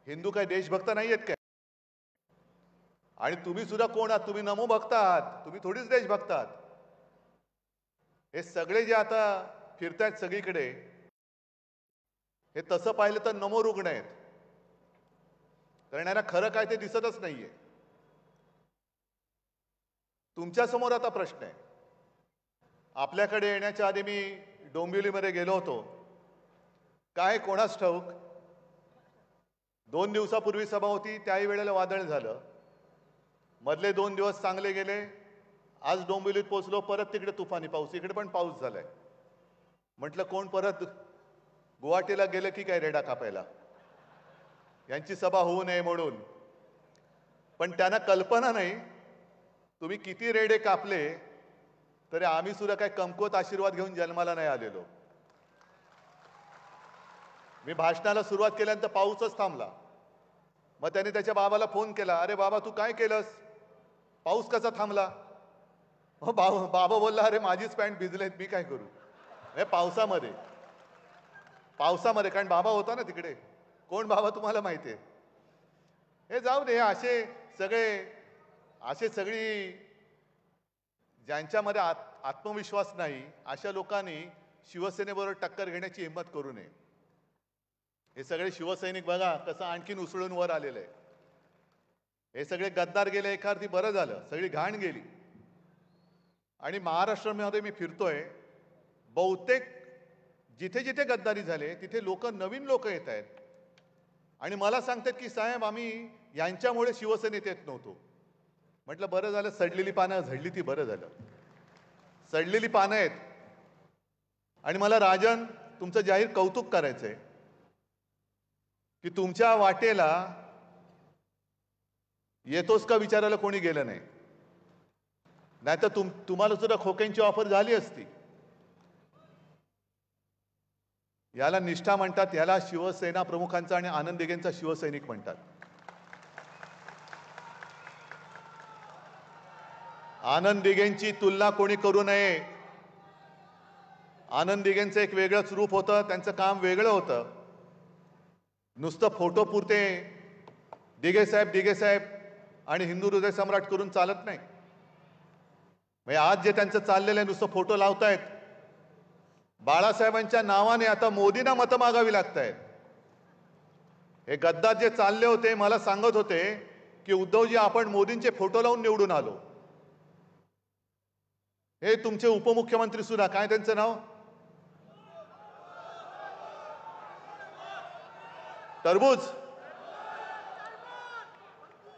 हिंदू काय देशभक्त नाही आहेत काय? आणि तुम्ही सुद्धा कोण आहात? तुम्ही नमो भक्त आहात, तुम्ही थोडीच देशभक्त आहात. हे सगळे जे आता फिरतायत सगळीकडे, हे तसं पाहिलं तर नमो रुग्ण आहेत. कारण यांना खरं काय ते दिसतच नाहीये. तुमच्या समोर आता प्रश्न आहे. आपल्याकडे येण्याच्या आधी मी डोंबिवलीमध्ये गेलो होतो. काय कोणास ठाऊक, 2 दिवसापूर्वी सभा होती, त्याही वेळेला वादळ झालं. मधले 2 दिवस चांगले गेले. आज डोंबिवलीत पोहोचलो, परत तिकडे तुफानी पाऊस, इकडे पण पाऊस झालाय. म्हटलं कोण परत गुवाहाटीला गेलं की काय रेडा कापायला, यांची सभा होऊ नये म्हणून. पण त्यांना कल्पना नाही, तुम्ही किती रेडे कापले तरी आम्ही सुद्धा काय कमकुवत आशीर्वाद घेऊन जन्माला नाही आलेलो. मी भाषणाला सुरुवात केल्यानंतर पाऊसच थांबला. मग त्याने त्याच्या बाबाला फोन केला, अरे बाबा तू काय केलंस, पाऊस कसा थांबला? बाबा बोलला, अरे माझीच पॅन्ट भिजलेत, मी काय करू. हे पावसामध्ये कारण बाबा होता ना तिकडे. कोण बाबा तुम्हाला माहिती आहे. हे जाऊ दे. असे सगळी ज्यांच्यामध्ये आत्मविश्वास नाही अशा लोकांनी शिवसेनेबरोबर टक्कर घेण्याची हिंमत करू नये. हे सगळे शिवसैनिक बघा कसं आणखीन उसळून वर आलेलं आहे. हे सगळे गद्दार गेले एका अर्थी बरं झालं, सगळी घाण गेली. आणि महाराष्ट्रामध्ये मी फिरतोय, बहुतेक जिथे जिथे गद्दारी झाले तिथे लोक नवीन लोक येत आहेत आणि मला सांगतात की साहेब आम्ही यांच्यामुळे शिवसेनेत येत नव्हतो. म्हटलं बरं झालं, सडलेली पानं झडली ती बरं झालं. सडलेली पानं आहेत. आणि मला राजन तुमचं जाहीर कौतुक करायचंय की तुमच्या वाटेला येतोस का विचारायला कोणी गेलं नाही. नाहीतर तुम्हाला सुद्धा खोक्यांची ऑफर झाली असती. याला निष्ठा म्हणतात, याला शिवसेना प्रमुखांचा आणि आनंद दिघेंचा शिवसैनिक म्हणतात. आनंद दिघेंची तुलना कोणी करू नये. आनंद दिघेंचं एक वेगळंच रूप होतं, त्यांचं काम वेगळं होतं. नुसतं फोटो पुरते दिघे साहेब आणि हिंदू हृदय सम्राट करून चालत नाही. म्हणजे आज जे त्यांचं चाललेलं आहे नुसतं फोटो लावतायत. बाळासाहेबांच्या नावाने आता मोदींना मतं मागावी लागतायत. हे गद्दार जे चालले होते मला सांगत होते की उद्धवजी आपण मोदींचे फोटो लावून निवडून आलो. हे तुमचे उपमुख्यमंत्री सुद्धा, काय त्यांचं नाव, टरबूज.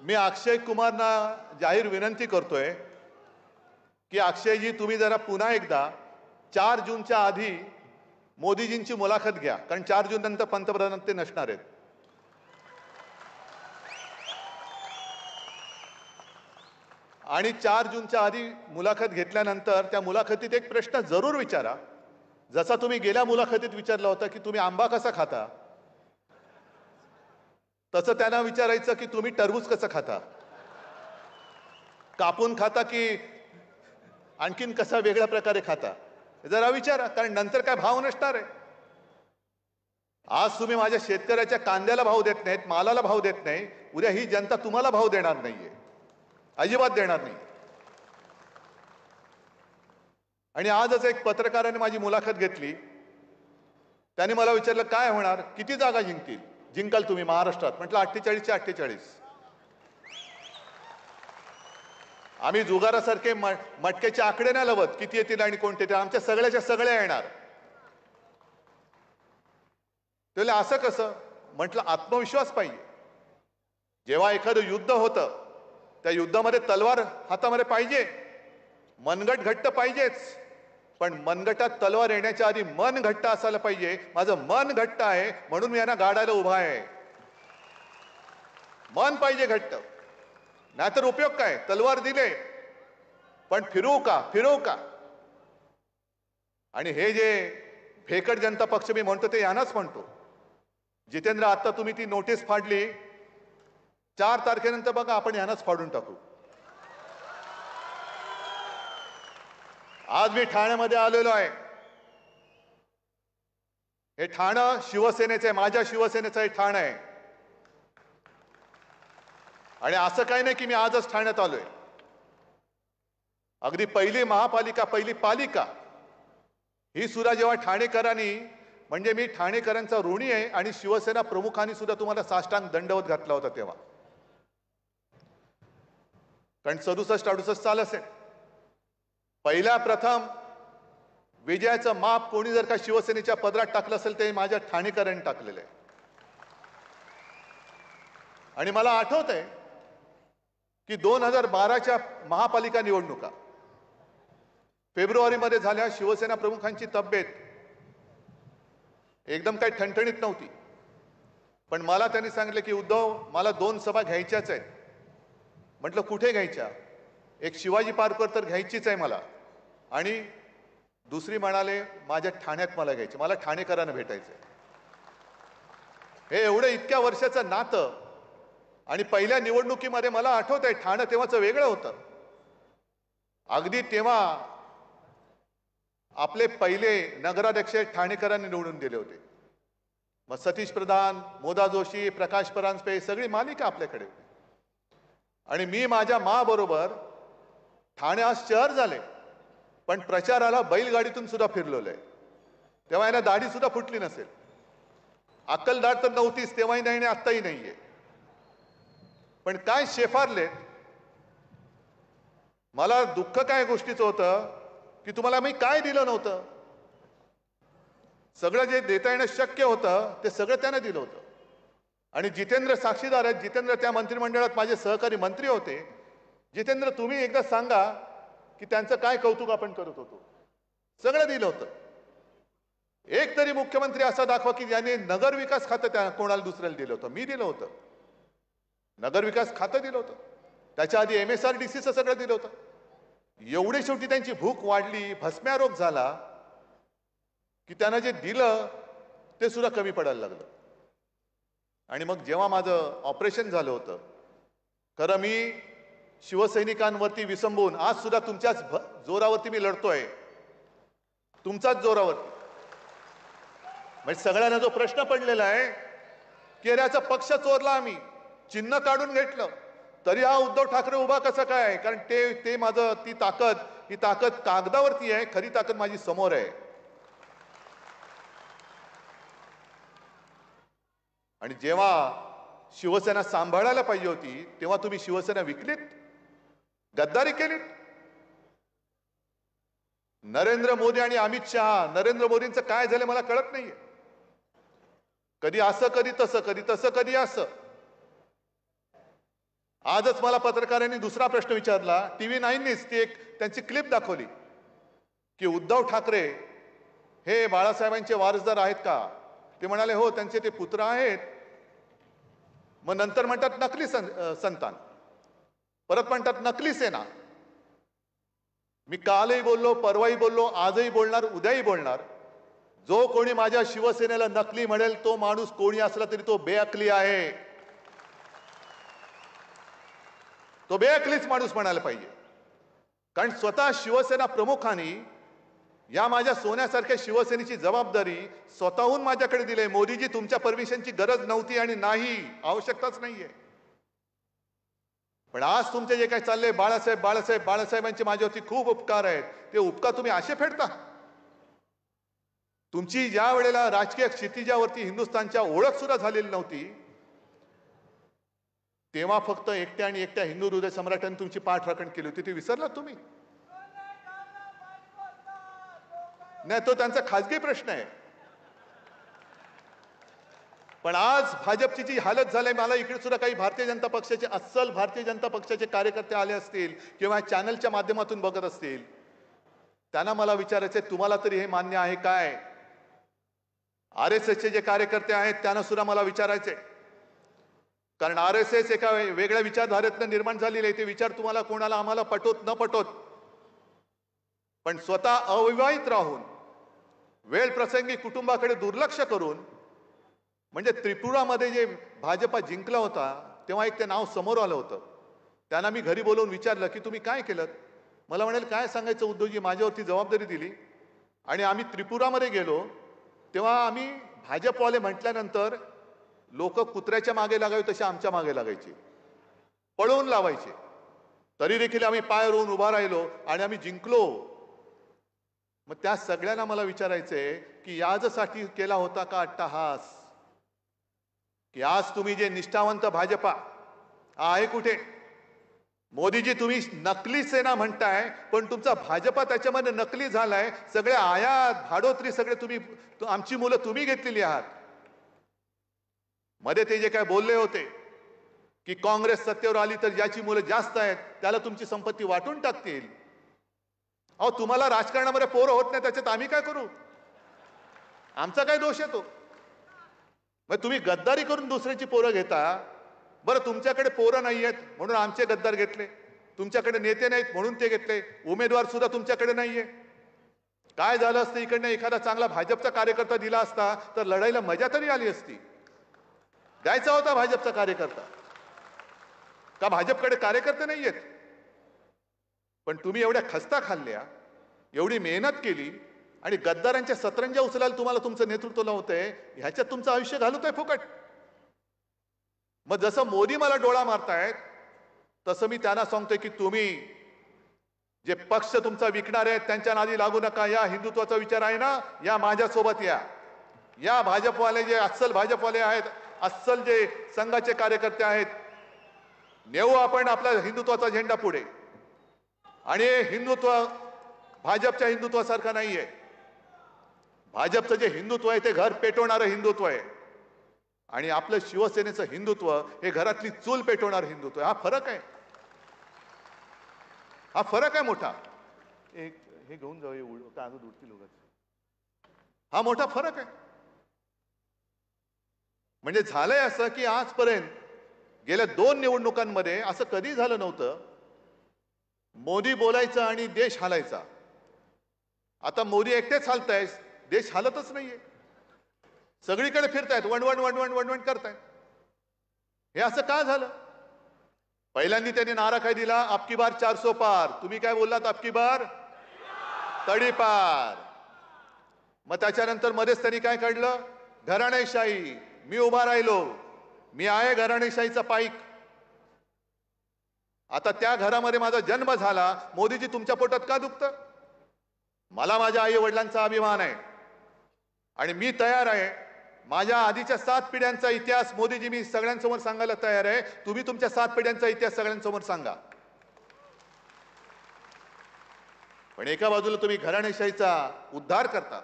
मी अक्षय कुमारना जाहीर विनंती करतोय की अक्षयजी तुम्ही जरा पुन्हा एकदा 4 जूनच्या आधी मोदीजींची मुलाखत घ्या, कारण 4 जून नंतर पंतप्रधान ते नसणार आहेत. आणि 4 जूनच्या आधी मुलाखत घेतल्यानंतर त्या मुलाखतीत एक प्रश्न जरूर विचारा, जसा तुम्ही गेल्या मुलाखतीत विचारला होता की तुम्ही आंबा कसा खाता, तसं त्यांना विचारायचं की तुम्ही टरबूज कसं खाता, कापून खाता की आणखीन कसा वेगळ्या प्रकारे खाता, जरा विचारा, कारण नंतर काय भाव नसणार आहे. आज तुम्ही माझ्या शेतकऱ्याच्या कांद्याला भाव देत नाहीत, मालाला भाव देत नाही, उद्या ही जनता तुम्हाला भाव देणार नाहीये, अजिबात देणार नाही. आणि आजच एक पत्रकाराने माझी मुलाखत घेतली. त्याने मला विचारलं काय होणार, किती जागा जिंकाल तुम्ही महाराष्ट्रात. म्हटलं 48च्या 48. आम्ही जुगारासारखे मटक्याचे आकडे नाही लावत किती येतील आणि कोणते येतील, आमच्या सगळ्याच्या सगळ्या येणार. त्याला असं कसं, म्हटलं आत्मविश्वास पाहिजे. जेव्हा एखादं युद्ध होतं त्या युद्धामध्ये तलवार हातामध्ये पाहिजे, मनगट घट्ट पाहिजेच, पण मनगटात तलवार येण्याच्या आधी मन घट्ट असायला पाहिजे. माझं मन घट्ट आहे म्हणून मी यांना गाडायला उभा आहे. मन पाहिजे घट्ट, नाहीतर उपयोग काय. तलवार दिले पण फिरवू का. आणि हे जे फेकट जनता पक्ष मी म्हणतो ते यांनाच म्हणतो. जितेंद्र आता तुम्ही ती नोटीस फाडली, 4 तारखेनंतर बघा आपण यांनाच फाडून टाकू. आज मी ठाण्यामध्ये आलेलो आहे. हे ठाणं शिवसेनेचं आहे, माझ्या शिवसेनेचं हे ठाणं आहे. आणि असं काही नाही की मी आजच ठाण्यात आलोय. अगदी पहिली महापालिका, पहिली पालिका ही सुद्धा जेव्हा ठाणेकरांनी, म्हणजे मी ठाणेकरांचा ऋणी आहे आणि शिवसेना प्रमुखांनी सुद्धा तुम्हाला साष्टांग दंडवत घातला होता तेव्हा, कारण 67-68 साल असेल. पहिल्या प्रथम विजयाचं माप कोणी जर का शिवसेनेच्या पदरात टाकलं असेल ते माझ्या ठाणेकरांनी टाकलेलं आहे. आणि मला आठवत आहे की 2012च्या महापालिका निवडणुका फेब्रुवारीमध्ये झाल्या. शिवसेना प्रमुखांची तब्येत एकदम काही ठणठणीत नव्हती, पण मला त्यांनी सांगितलं की उद्धव मला 2 सभा घ्यायच्याच आहेत. म्हटलं कुठे घ्यायच्या. एक शिवाजी पार्कवर तर घ्यायचीच आहे मला, आणि दुसरी म्हणाले माझ्या ठाण्यात मला घ्यायची, मला ठाणेकरांना भेटायचंय. हे एवढं इतक्या वर्षाचं नातं. आणि पहिल्या निवडणुकीमध्ये मला आठवत आहे ठाणं तेव्हाचं वेगळं होतं. अगदी तेव्हा आपले पहिले नगराध्यक्ष ठाणेकरांनी निवडून दिले होते. मग सतीश प्रधान, मोदा जोशी, प्रकाश परांजपे सगळी मालिका आपल्याकडे होती. आणि मी माझ्या माबरोबर ठाणे आज शहर झाले, पण प्रचाराला बैलगाडीतून सुद्धा फिरलेलो आहे. तेव्हा यांना दाढी सुद्धा फुटली नसेल. अक्कलदाढ तर नव्हतीच तेव्हाही नाही आणि आत्ताही नाहीये. पण काय शेफारले. मला दुःख काय गोष्टीचं होतं की तुम्हाला मी काय दिलं नव्हतं. सगळं जे देता येणं शक्य होतं ते सगळं त्यानं दिलं होतं. आणि जितेंद्र साक्षीदार आहेत. जितेंद्र त्या मंत्रिमंडळात माझे सहकारी मंत्री होते. जितेंद्र तुम्ही एकदा सांगा की त्यांचं काय कौतुक आपण करत होतो. सगळं दिलं होतं. एक तरी मुख्यमंत्री असा दाखवा की ज्याने नगर विकास खातं त्या कोणाला दुसऱ्याला दिलं होतं. मी दिलं होतं. नगर विकास खातं दिलं होतं. त्याच्या आधी MSRDCचं सगळं दिलं होतं. एवढी शेवटी त्यांची भूक वाढली, भस्म्यारोग झाला की त्यांना जे दिलं ते सुद्धा कमी पडायला लागलं. आणि मग जेव्हा माझं ऑपरेशन झालं होतं, खरं मी शिवसैनिकांवरती विसंबून आज सुद्धा तुमच्याच जोरावरती मी लढतोय. तुमचाच जोरावरती. म्हणजे सगळ्यांना जो प्रश्न पडलेला आहे की अरे याचा पक्ष चोरला, आम्ही चिन्ह काढून घेतलं तरी हा उद्धव ठाकरे उभा कसा काय. कारण ते माझं ही ताकद कागदावरती आहे. खरी ताकद माझी समोर आहे. आणि जेव्हा शिवसेना सांभाळायला पाहिजे होती तेव्हा तुम्ही शिवसेना विकलीत, गद्दारी केलीत. नरेंद्र मोदी आणि अमित शहा, नरेंद्र मोदींचं काय झालं मला कळत नाहीये. कधी असं कधी तसं, कधी तसं कधी असं. आजच मला पत्रकारांनी दुसरा प्रश्न विचारला. TV9नीच ती एक त्यांची क्लिप दाखवली की उद्धव ठाकरे हे बाळासाहेबांचे वारसदार आहेत का. ते म्हणाले हो त्यांचे ते पुत्र आहेत. मग नंतर म्हणतात नकली संतान, परत म्हणतात नकली सेना. मी कालही बोललो, परवाही बोललो, आजही बोलणार, उद्याही बोलणार. जो कोणी माझ्या शिवसेनेला नकली म्हणेल तो माणूस कोणी असला तरी तो बेअकली आहे. तो बेअकलीच माणूस म्हणायला पाहिजे. कारण स्वतः शिवसेना प्रमुखांनी या माझ्या सोन्यासारख्या शिवसेनेची जबाबदारी स्वतःहून माझ्याकडे दिली. मोदीजी तुमच्या परमिशनची गरज नव्हती आणि नाही, आवश्यकताच नाहीये. पण आज तुमचे जे काही चाललंय बाळासाहेबांचे माझ्यावरती खूप उपकार आहेत. ते उपकार तुम्ही असे फेडता. तुमची ज्या वेळेला राजकीय क्षितिजावरती हिंदुस्थानच्या ओळख सुद्धा झालेली नव्हती तेव्हा फक्त एकट्या आणि एकट्या हिंदू हृदय सम्राटांनी तुमची पाठराखण केली होती. ते विसरलात तुम्ही. नाही, तो त्यांचा खासगी प्रश्न आहे. पण आज भाजपची जी हालत झाली, मला इकडे सुद्धा काही भारतीय जनता पक्षाचे अस्सल भारतीय जनता पक्षाचे कार्यकर्ते आले असतील किंवा चॅनलच्या माध्यमातून बघत असतील, त्यांना मला विचारायचे तुम्हाला तरी हे मान्य आहे काय. RSSचे जे कार्यकर्ते आहेत त्यांना सुद्धा मला विचारायचे. कारण RSS एका वेगळ्या विचारधारेतनं निर्माण झालेले ते विचार तुम्हाला कोणाला आम्हाला पटोत न पटोत, पण स्वतः अविवाहित राहून वेळ प्रसंगी कुटुंबाकडे दुर्लक्ष करून, म्हणजे त्रिपुरामध्ये जे भाजपा जिंकला होता तेव्हा एक ते नाव समोर आलं होतं. त्यांना मी घरी बोलवून विचारलं की तुम्ही काय केलं. मला म्हणाल काय सांगायचं उद्धवजी, माझ्यावरती जबाबदारी दिली आणि आम्ही त्रिपुरामध्ये गेलो तेव्हा आम्ही भाजपवाले म्हटल्यानंतर लोक कुत्र्याच्या मागे लागावे तसे आमच्या मागे लागायचे, पळवून लावायचे. तरी देखील आम्ही पाय रोवून उभा राहिलो आणि आम्ही जिंकलो. मग त्या सगळ्यांना मला विचारायचंय की याजसाठी केला होता का अट्टहास. की आज तुम्ही जे निष्ठावंत भाजपा आहे कुठे. मोदीजी तुम्ही नकली सेना म्हणताय पण तुमचा भाजपा त्याच्यामध्ये नकली झालाय. सगळे आयात भाडोत्री सगळे तुम्ही, आमची मुलं तुम्ही घेतलेली आहात. मध्ये ते जे काय बोलले होते की काँग्रेस सत्तेवर आली तर ज्याची मुलं जास्त आहेत त्याला तुमची संपत्ती वाटून टाकतील. अहो तुम्हाला राजकारणामध्ये पोरं होत नाही त्याच्यात आम्ही काय करू. आमचा काय दोष येतो. मग तुम्ही गद्दारी करून दुसऱ्याची पोरं घेता. बरं तुमच्याकडे पोरं नाही आहेत म्हणून आमचे गद्दार घेतले, तुमच्याकडे नेते नाहीत म्हणून ते घेतले, उमेदवार सुद्धा तुमच्याकडे नाहीये. काय झालं असतं इकडनं एखादा चांगला भाजपचा कार्यकर्ता दिला असता तर लढाईला मजा तरी आली असती. द्यायचा होता भाजपचा कार्यकर्ता. का भाजपकडे कार्यकर्ते नाहीयेत. पण तुम्ही एवढ्या खस्ता खाल्ल्या, एवढी मेहनत केली आणि गद्दारांच्या सतरंजा उचलायला तुम्हाला तुमचं नेतृत्व लावतंय. ह्याच्यात तुमचं आयुष्य घालवतंय फुकट. मग जसं मोदी मला डोळा मारतायत तसं मी त्यांना सांगतोय की तुम्ही जे पक्ष तुमचा विकणार आहेत त्यांच्या नादी लागू नका. या हिंदुत्वाचा विचार आहे ना, या माझ्यासोबत या भाजपवाले जे अस्सल भाजपवाले आहेत, अस्सल जे संघाचे कार्यकर्ते आहेत, नेऊ आपण आपला हिंदुत्वाचा झेंडा पुढे. आणि हिंदुत्व भाजपच्या हिंदुत्वासारखं नाहीये. भाजपचं जे हिंदुत्व आहे ते घर पेटवणारं हिंदुत्व आहे आणि आपलं शिवसेनेचं हिंदुत्व हे घरातली चूल पेटवणारं हिंदुत्व आहे. हा फरक आहे, हा फरक आहे मोठा. एक हे घेऊन जाऊ, कागद उडतील उगाच. हा मोठा फरक आहे. म्हणजे झालंय असं की आजपर्यंत गेल्या 2 निवडणुकांमध्ये असं कधी झालं नव्हतं. मोदी बोलायचा आणि देश हालायचा. आता मोदी एकटेच हालतायत, देश हालतच नाहीये. सगळीकडे फिरतायत, वणवण करतायत. हे असं का झालं? पहिल्यांदा त्यांनी नारा काय दिला, अबकी बार 400 पार. तुम्ही काय बोललात? अबकी बार तडीपार. मग त्याच्यानंतर मध्येच त्यांनी काय काढलं? घराणेशाही. मी उभा राहिलो, मी आहे घराणेशाहीचा पाईक. आता त्या घरामध्ये माझा जन्म झाला. मोदीजी तुमच्या पोटात का दुखतं? मला माझ्या आई वडिलांचा अभिमान आहे आणि मी तयार आहे. माझ्या आधीच्या 7 पिढ्यांचा इतिहास मोदीजी मी सगळ्यांसमोर सांगायला तयार आहे. तुम्ही तुमच्या 7 पिढ्यांचा इतिहास सगळ्यांसमोर सांगा. पण एका बाजूला तुम्ही घराणेशाहीचा उद्धार करता.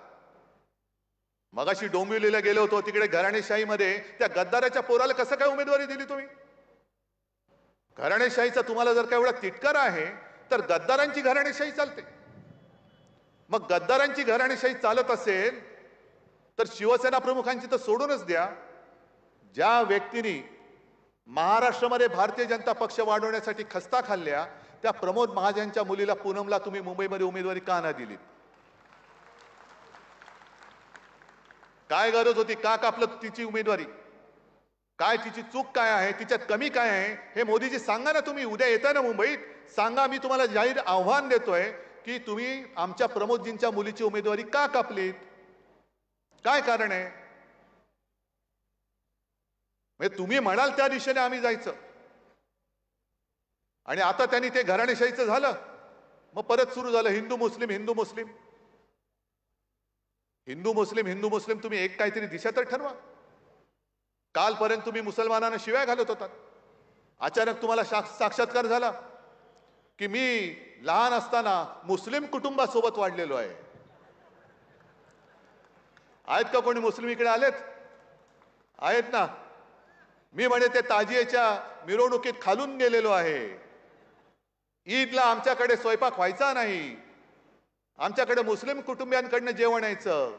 मगाशी डोंबिवलीला गेलो होतो, तिकडे घराणेशाहीमध्ये त्या गद्दाराच्या पोराला कसं काय उमेदवारी दिली तुम्ही? घराणेशाहीचा तुम्हाला जर का एवढा तिटकारा आहे तर गद्दारांची घराणेशाही चालते. मग गद्दारांची घराणेशाही चालत असेल तर शिवसेना प्रमुखांची तर सोडूनच द्या. ज्या व्यक्तींनी महाराष्ट्रामध्ये भारतीय जनता पक्ष वाढवण्यासाठी खस्ता खाल्ल्या त्या प्रमोद महाजनच्या मुलीला पूनमला तुम्ही मुंबईमध्ये उमेदवारी का नाही दिली? काय गरज होती? का कापलं तिची उमेदवारी? काय तिची चूक काय आहे? तिच्यात कमी काय आहे? हे मोदीजी सांगा ना. तुम्ही उद्या येताय ना मुंबईत, सांगा. मी तुम्हाला जाहीर आव्हान देतोय की तुम्ही आमच्या प्रमोदजींच्या मुलीची उमेदवारी का कापलीत? काय कारण आहे? म्हणजे तुम्ही म्हणाल त्या दिशेने आम्ही जायचं आणि आता त्यांनी ते घराणेशाहीचं झालं. मग परत सुरू झालं हिंदू मुस्लिम हिंदू मुस्लिम हिंदू मुस्लिम हिंदू मुस्लिम. तुम्ही एक काहीतरी दिशा तर ठरवा. कालपर्यंत तुम्ही मुसलमानांना शिव्या घालत होतात. अचानक तुम्हाला साक्षात्कार झाला की मी लहान असताना मुस्लिम कुटुंबासोबत वाढलेलो आहे. आहेत का कोणी मुस्लिम इकडे? आलेत? आहेत ना. मी म्हणे ते ताजियाच्या मिरवणुकीत खालून गेलेलो आहे. ईदला आमच्याकडे स्वयंपाक व्हायचा नाही, आमच्याकडे मुस्लिम कुटुंबियांकडनं जेवण यायचं.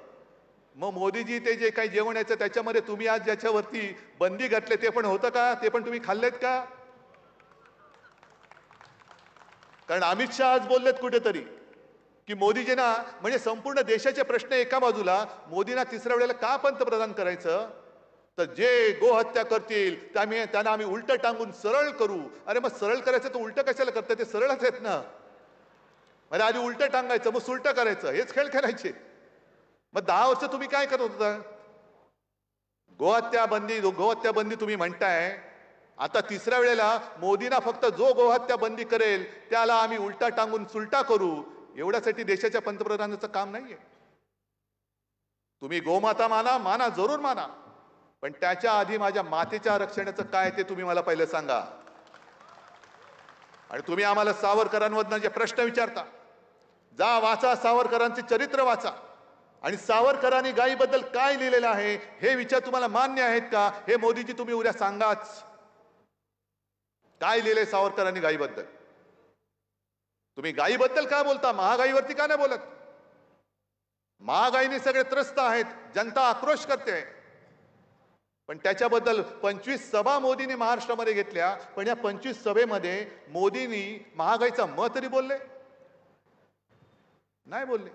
मग मोदीजी ते जे काही जेवण यायचं त्याच्यामध्ये तुम्ही आज ज्याच्यावरती बंदी घातली ते पण होतं का? ते पण तुम्ही खाल्लेत का? कारण अमित शहा आज बोललेत कुठेतरी की मोदीजींना म्हणजे संपूर्ण देशाचे प्रश्न एका बाजूला, मोदींना तिसऱ्या वेळेला का पंतप्रधान करायचं? तर जे गोहत्या करतील त्यांना आम्ही उलट टांगून सरळ करू. अरे मग सरळ करायचं तर उलट कशाला करतं? ते सरळच आहेत ना. म्हणजे आधी उलट टांगायचं मग सुलट करायचं, हेच खेळ खेळायचे. मग 10 वर्ष तुम्ही काय करत होता? गोहत्या बंदी तुम्ही म्हणताय. आता तिसऱ्या वेळेला मोदींना फक्त जो गोहत्या बंदी करेल त्याला आम्ही उलटा टांगून सुलटा करू, एवढ्यासाठी देशाच्या पंतप्रधानाचं काम नाहीये. तुम्ही गोमाता माना जरूर माना, पण त्याच्या आधी माझ्या मातेच्या आरक्षणाचं काय ते तुम्ही मला पहिलं सांगा. आणि तुम्ही आम्हाला सावरकरांमधनं जे प्रश्न विचारता, जा वाचा सावरकरांचे चरित्र वाचा आणि सावरकरांनी गायीबद्दल काय लिहिलेलं आहे हे विचार तुम्हाला मान्य आहेत का? हे मोदीजी तुम्ही उद्या सांगाच. काय लिहिलंय सावरकरांनी गायीबद्दल? तुम्ही गायीबद्दल का बोलता? महागाईवरती का नाही बोलत? महागाईने सगळे त्रस्त आहेत, जनता आक्रोश करते. पण त्याच्याबद्दल 25 सभा मोदींनी महाराष्ट्रामध्ये घेतल्या, पण या 25 सभेमध्ये मोदींनी महागाईचा म तरी बोलले नाही? बोलले.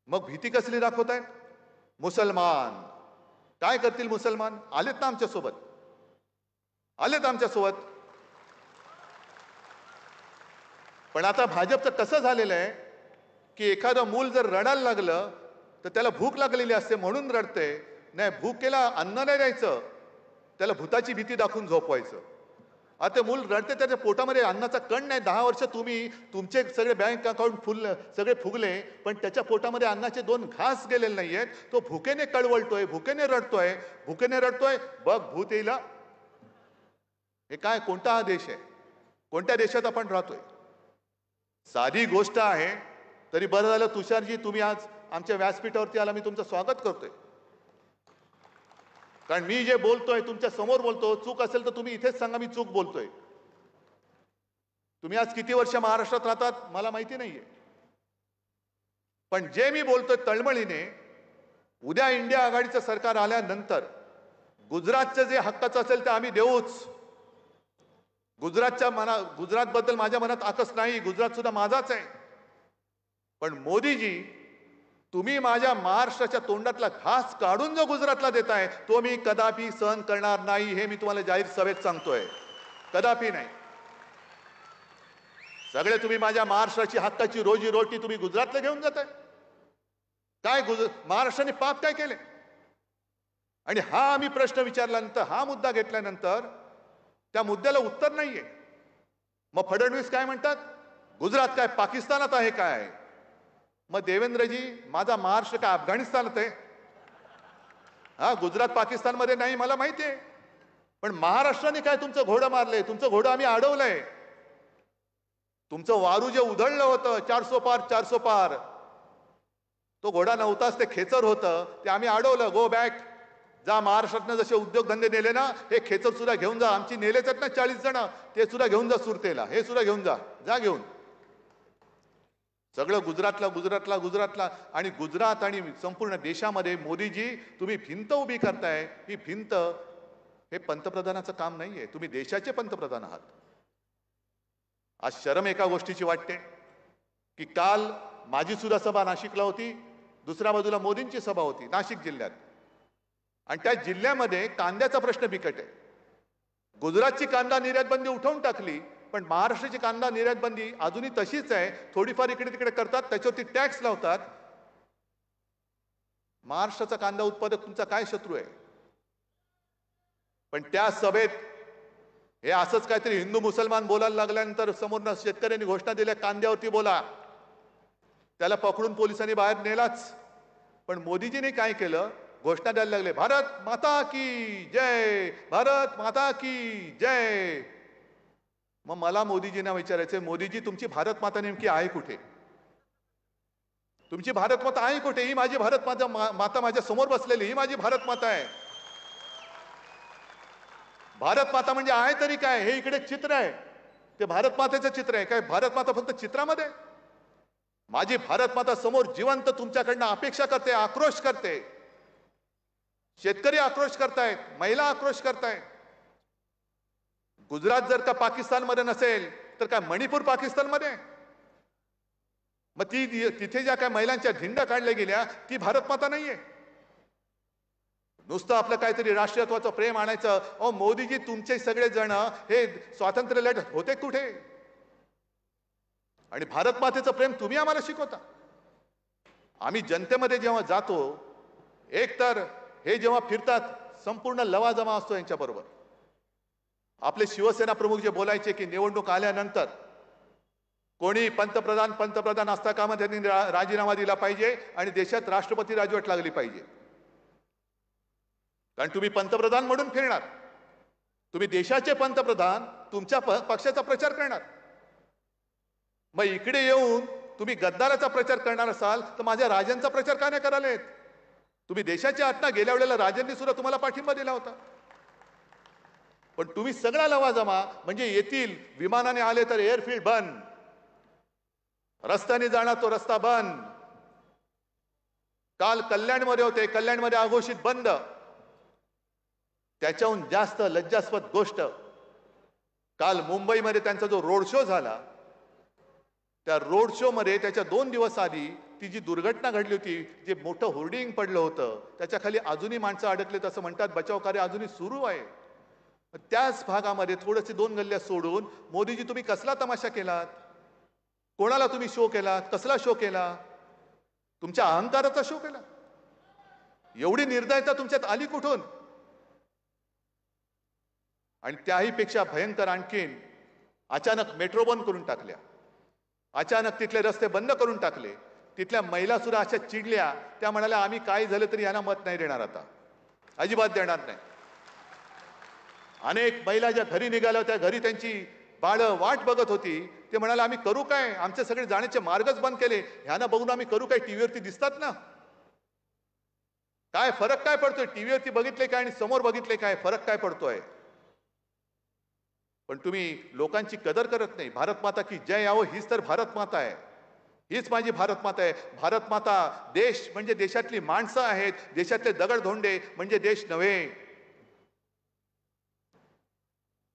मग भीती कसली दाखवतायत? मुसलमान काय करतील? मुसलमान आलेत ना आमच्यासोबत, आलेत आमच्यासोबत. पण आता भाजपचं कसं झालेलं आहे की एखादं मूल जर रडायला लागलं तर त्याला भूक लागलेली असते म्हणून रडते. नाही, भूकेला अन्न नाही द्यायचं, त्याला भूताची भीती दाखवून झोपवायचं. आता ते मूल रडते, त्याच्या पोटामध्ये अन्नाचा कण नाही. 10 वर्ष तुम्ही तुमचे सगळे बँक अकाउंट सगळे फुगले, पण त्याच्या पोटामध्ये अन्नाचे 2 घास गेलेले नाहीयेत. तो भुकेने कळवळतोय, भुकेने रडतोय. बघ भूत येईल. हे काय, कोणता हा देश आहे? कोणत्या देशात आपण राहतोय? साधी गोष्ट आहे. तरी बरं झालं तुषारजी, तुम्ही आज आमच्या व्यासपीठावरती आला. मी तुमचं स्वागत करतोय. कारण मी जे बोलतोय तुमच्या समोर बोलतो. चूक असेल तर तुम्ही इथेच सांगा मी चूक बोलतोय. तुम्ही आज किती वर्ष महाराष्ट्रात राहतात मला माहिती नाहीये, पण जे मी बोलतोय तळमळीने, उद्या इंडिया आघाडीचं सरकार आल्यानंतर गुजरातचं जे हक्काचं असेल ते आम्ही देऊच. गुजरातबद्दल माझ्या मनात आकस नाही. गुजरात सुद्धा माझाच आहे. पण मोदीजी, तुम्ही माझ्या महाराष्ट्राच्या तोंडातला घास काढून जो गुजरातला देताय तो मी कदापि सहन करणार नाही. हे मी तुम्हाला जाहीर सभेत सांगतोय. कदापि नाही. सगळे तुम्ही माझ्या महाराष्ट्राची हक्काची रोजी रोटी तुम्ही गुजरातला घेऊन जाताय. काय महाराष्ट्राने पाप काय केले? आणि हा आम्ही प्रश्न विचारल्यानंतर, हा मुद्दा घेतल्यानंतर त्या मुद्द्याला उत्तर नाहीये. मग फडणवीस काय म्हणतात, गुजरात काय पाकिस्तानात आहे काय? मग देवेंद्रजी, माझा महाराष्ट्र काय अफगाणिस्तानात आहे? हा, गुजरात पाकिस्तानमध्ये नाही मला माहिती आहे, पण महाराष्ट्राने काय तुमचं घोडं मारलंय? तुमचं घोडं आम्ही अडवलंय. तुमचं वारू जे उधळलं होतं 400 पार, तो घोडा नव्हताच, ते खेचर होतं, ते आम्ही अडवलं. Go back. जा, महाराष्ट्रातनं जसे उद्योगधंदे नेले ना, हे खेचर सुद्धा घेऊन जा. आमची नेलेच आहेत ना 40 जण, ते सुद्धा घेऊन जा सुरतेला. हे सुद्धा घेऊन जा घेऊन. सगळं गुजरातला आणि गुजरात आणि संपूर्ण देशामध्ये मोदीजी तुम्ही भिंत उभी करताय. ही भिंत हे पंतप्रधानाचं काम नाहीये. तुम्ही देशाचे पंतप्रधान आहात. आज शरम एका गोष्टीची वाटते की काल माझी सुद्धा सभा नाशिकला होती, दुसऱ्या बाजूला मोदींची सभा होती नाशिक जिल्ह्यात, आणि त्या जिल्ह्यामध्ये कांद्याचा प्रश्न बिकट आहे. गुजरातची कांदा निर्यात बंदी उठवून टाकली, पण महाराष्ट्राची कांदा निर्यात बंदी अजूनही तशीच आहे. थोडीफार इकडे तिकडे करतात, त्याच्यावरती टॅक्स लावतात. महाराष्ट्राचा कांदा उत्पादक तुमचा काय शत्रू आहे? पण त्या सभेत हे असंच काहीतरी हिंदू मुसलमान बोलायला लागल्यानंतर समोरनं शेतकऱ्यांनी घोषणा दिल्या कांद्यावरती बोला, त्याला पकडून पोलिसांनी बाहेर नेलाच. पण मोदीजींनी काय केलं, घोषणा द्यायला लागले, भारत माता की जय, भारत माता की जय. मग मला मोदीजींना विचारायचंय, मोदीजी तुमची भारत माता नेमकी आहे कुठे? तुमची भारत माता आहे कुठे? ही माझी भारत माता माझ्या समोर बसलेली, ही माझी भारत माता आहे. भारत माता म्हणजे आहे तरी काय? हे इकडे चित्र आहे, ते भारत मातेचं चित्र आहे. काय भारत माता फक्त चित्रामध्ये? माझी भारत माता समोर जिवंत तुमच्याकडनं अपेक्षा करते, आक्रोश करते. शेतकरी आक्रोश करतायत, महिला आक्रोश करतायत. गुजरात जर का पाकिस्तानमध्ये नसेल तर काय मणिपूर पाकिस्तानमध्ये? मग तिथे ज्या काय महिलांच्या धिंड्या काढल्या गेल्या ती भारत माता नाहीये. नुसतं आपलं काहीतरी राष्ट्रीयत्वाचं प्रेम आणायचं. अहो मोदीजी, तुमचे सगळे जण हे स्वातंत्र्य लढत होते कुठे? आणि भारत मातेचं प्रेम तुम्ही आम्हाला शिकवता. आम्ही जनतेमध्ये जेव्हा जातो, एकतर हे जेव्हा फिरतात संपूर्ण लवाजमा असतो यांच्याबरोबर. आपले शिवसेना प्रमुख जे बोलायचे की निवडणूक आल्यानंतर कोणी पंतप्रधान असता कामा त्यांनी राजीनामा दिला पाहिजे आणि देशात राष्ट्रपती राजवट लागली पाहिजे. कारण तुम्ही पंतप्रधान म्हणून फिरणार, तुम्ही देशाचे पंतप्रधान तुमच्या पक्षाचा प्रचार करणार. मग इकडे येऊन तुम्ही गद्दाराचा प्रचार करणार असाल तर माझ्या राजांचा प्रचार का नाही करायला? तुम्ही देशाच्या आत्ता गेल्या वेळेला राजांनी सुद्धा तुम्हाला पाठिंबा दिला होता. पण तुम्ही सगळा लवाजमा म्हणजे येतील, विमानाने आले तर एअरफील्ड बंद, रस्त्याने जाणार तो रस्ता बंद. काल कल्याणमध्ये होते, कल्याणमध्ये अघोषित बंद. त्याच्याहून जास्त लज्जास्पद गोष्ट, काल मुंबईमध्ये त्यांचा जो रोड शो झाला, त्या रोड शो मध्ये त्याच्या 2 दिवस आधी ती जी दुर्घटना घडली होती, जे मोठं होर्डिंग पडलं होतं, त्याच्या खाली अजूनही माणसं अडकलेत असं म्हणतात. बचाव कार्य अजूनही सुरू आहे. त्याच भागामध्ये थोडेसे 2 गल्ल्या सोडून मोदीजी तुम्ही कसला तमाशा केलात? कोणाला तुम्ही शो केलात? कसला शो केला? तुमच्या अहंकाराचा शो केला? एवढी निर्दयता तुमच्यात आली कुठून? आणि त्याहीपेक्षा भयंकर आणखीन अचानक मेट्रो बंद करून टाकल्या, अचानक तिथले रस्ते बंद करून टाकले. तिथल्या महिला सुद्धा अशा चिडल्या, त्या म्हणाल्या आम्ही काही झालं तरी यांना मत नाही देणार, आता अजिबात देणार नाही. अनेक महिला ज्या घरी निघाल्या त्या घरी त्यांची बाळं वाट बघत होती. ते म्हणाले आम्ही करू काय, आमचे सगळे जाण्याचे मार्गच बंद केले, ह्यांना बघून आम्ही करू काय, टीव्हीवरती दिसतात ना. काय फरक काय पडतोय, टीव्हीवरती बघितले काय आणि समोर बघितले काय, फरक काय पडतोय. पण तुम्ही लोकांची कदर करत नाही. भारत माता की जय यावं, हीच तर भारत माता आहे, हीच माझी भारत माता आहे. भारत माता देश म्हणजे देशातली माणसं आहेत, देशातले दगडधोंडे म्हणजे देश नव्हे.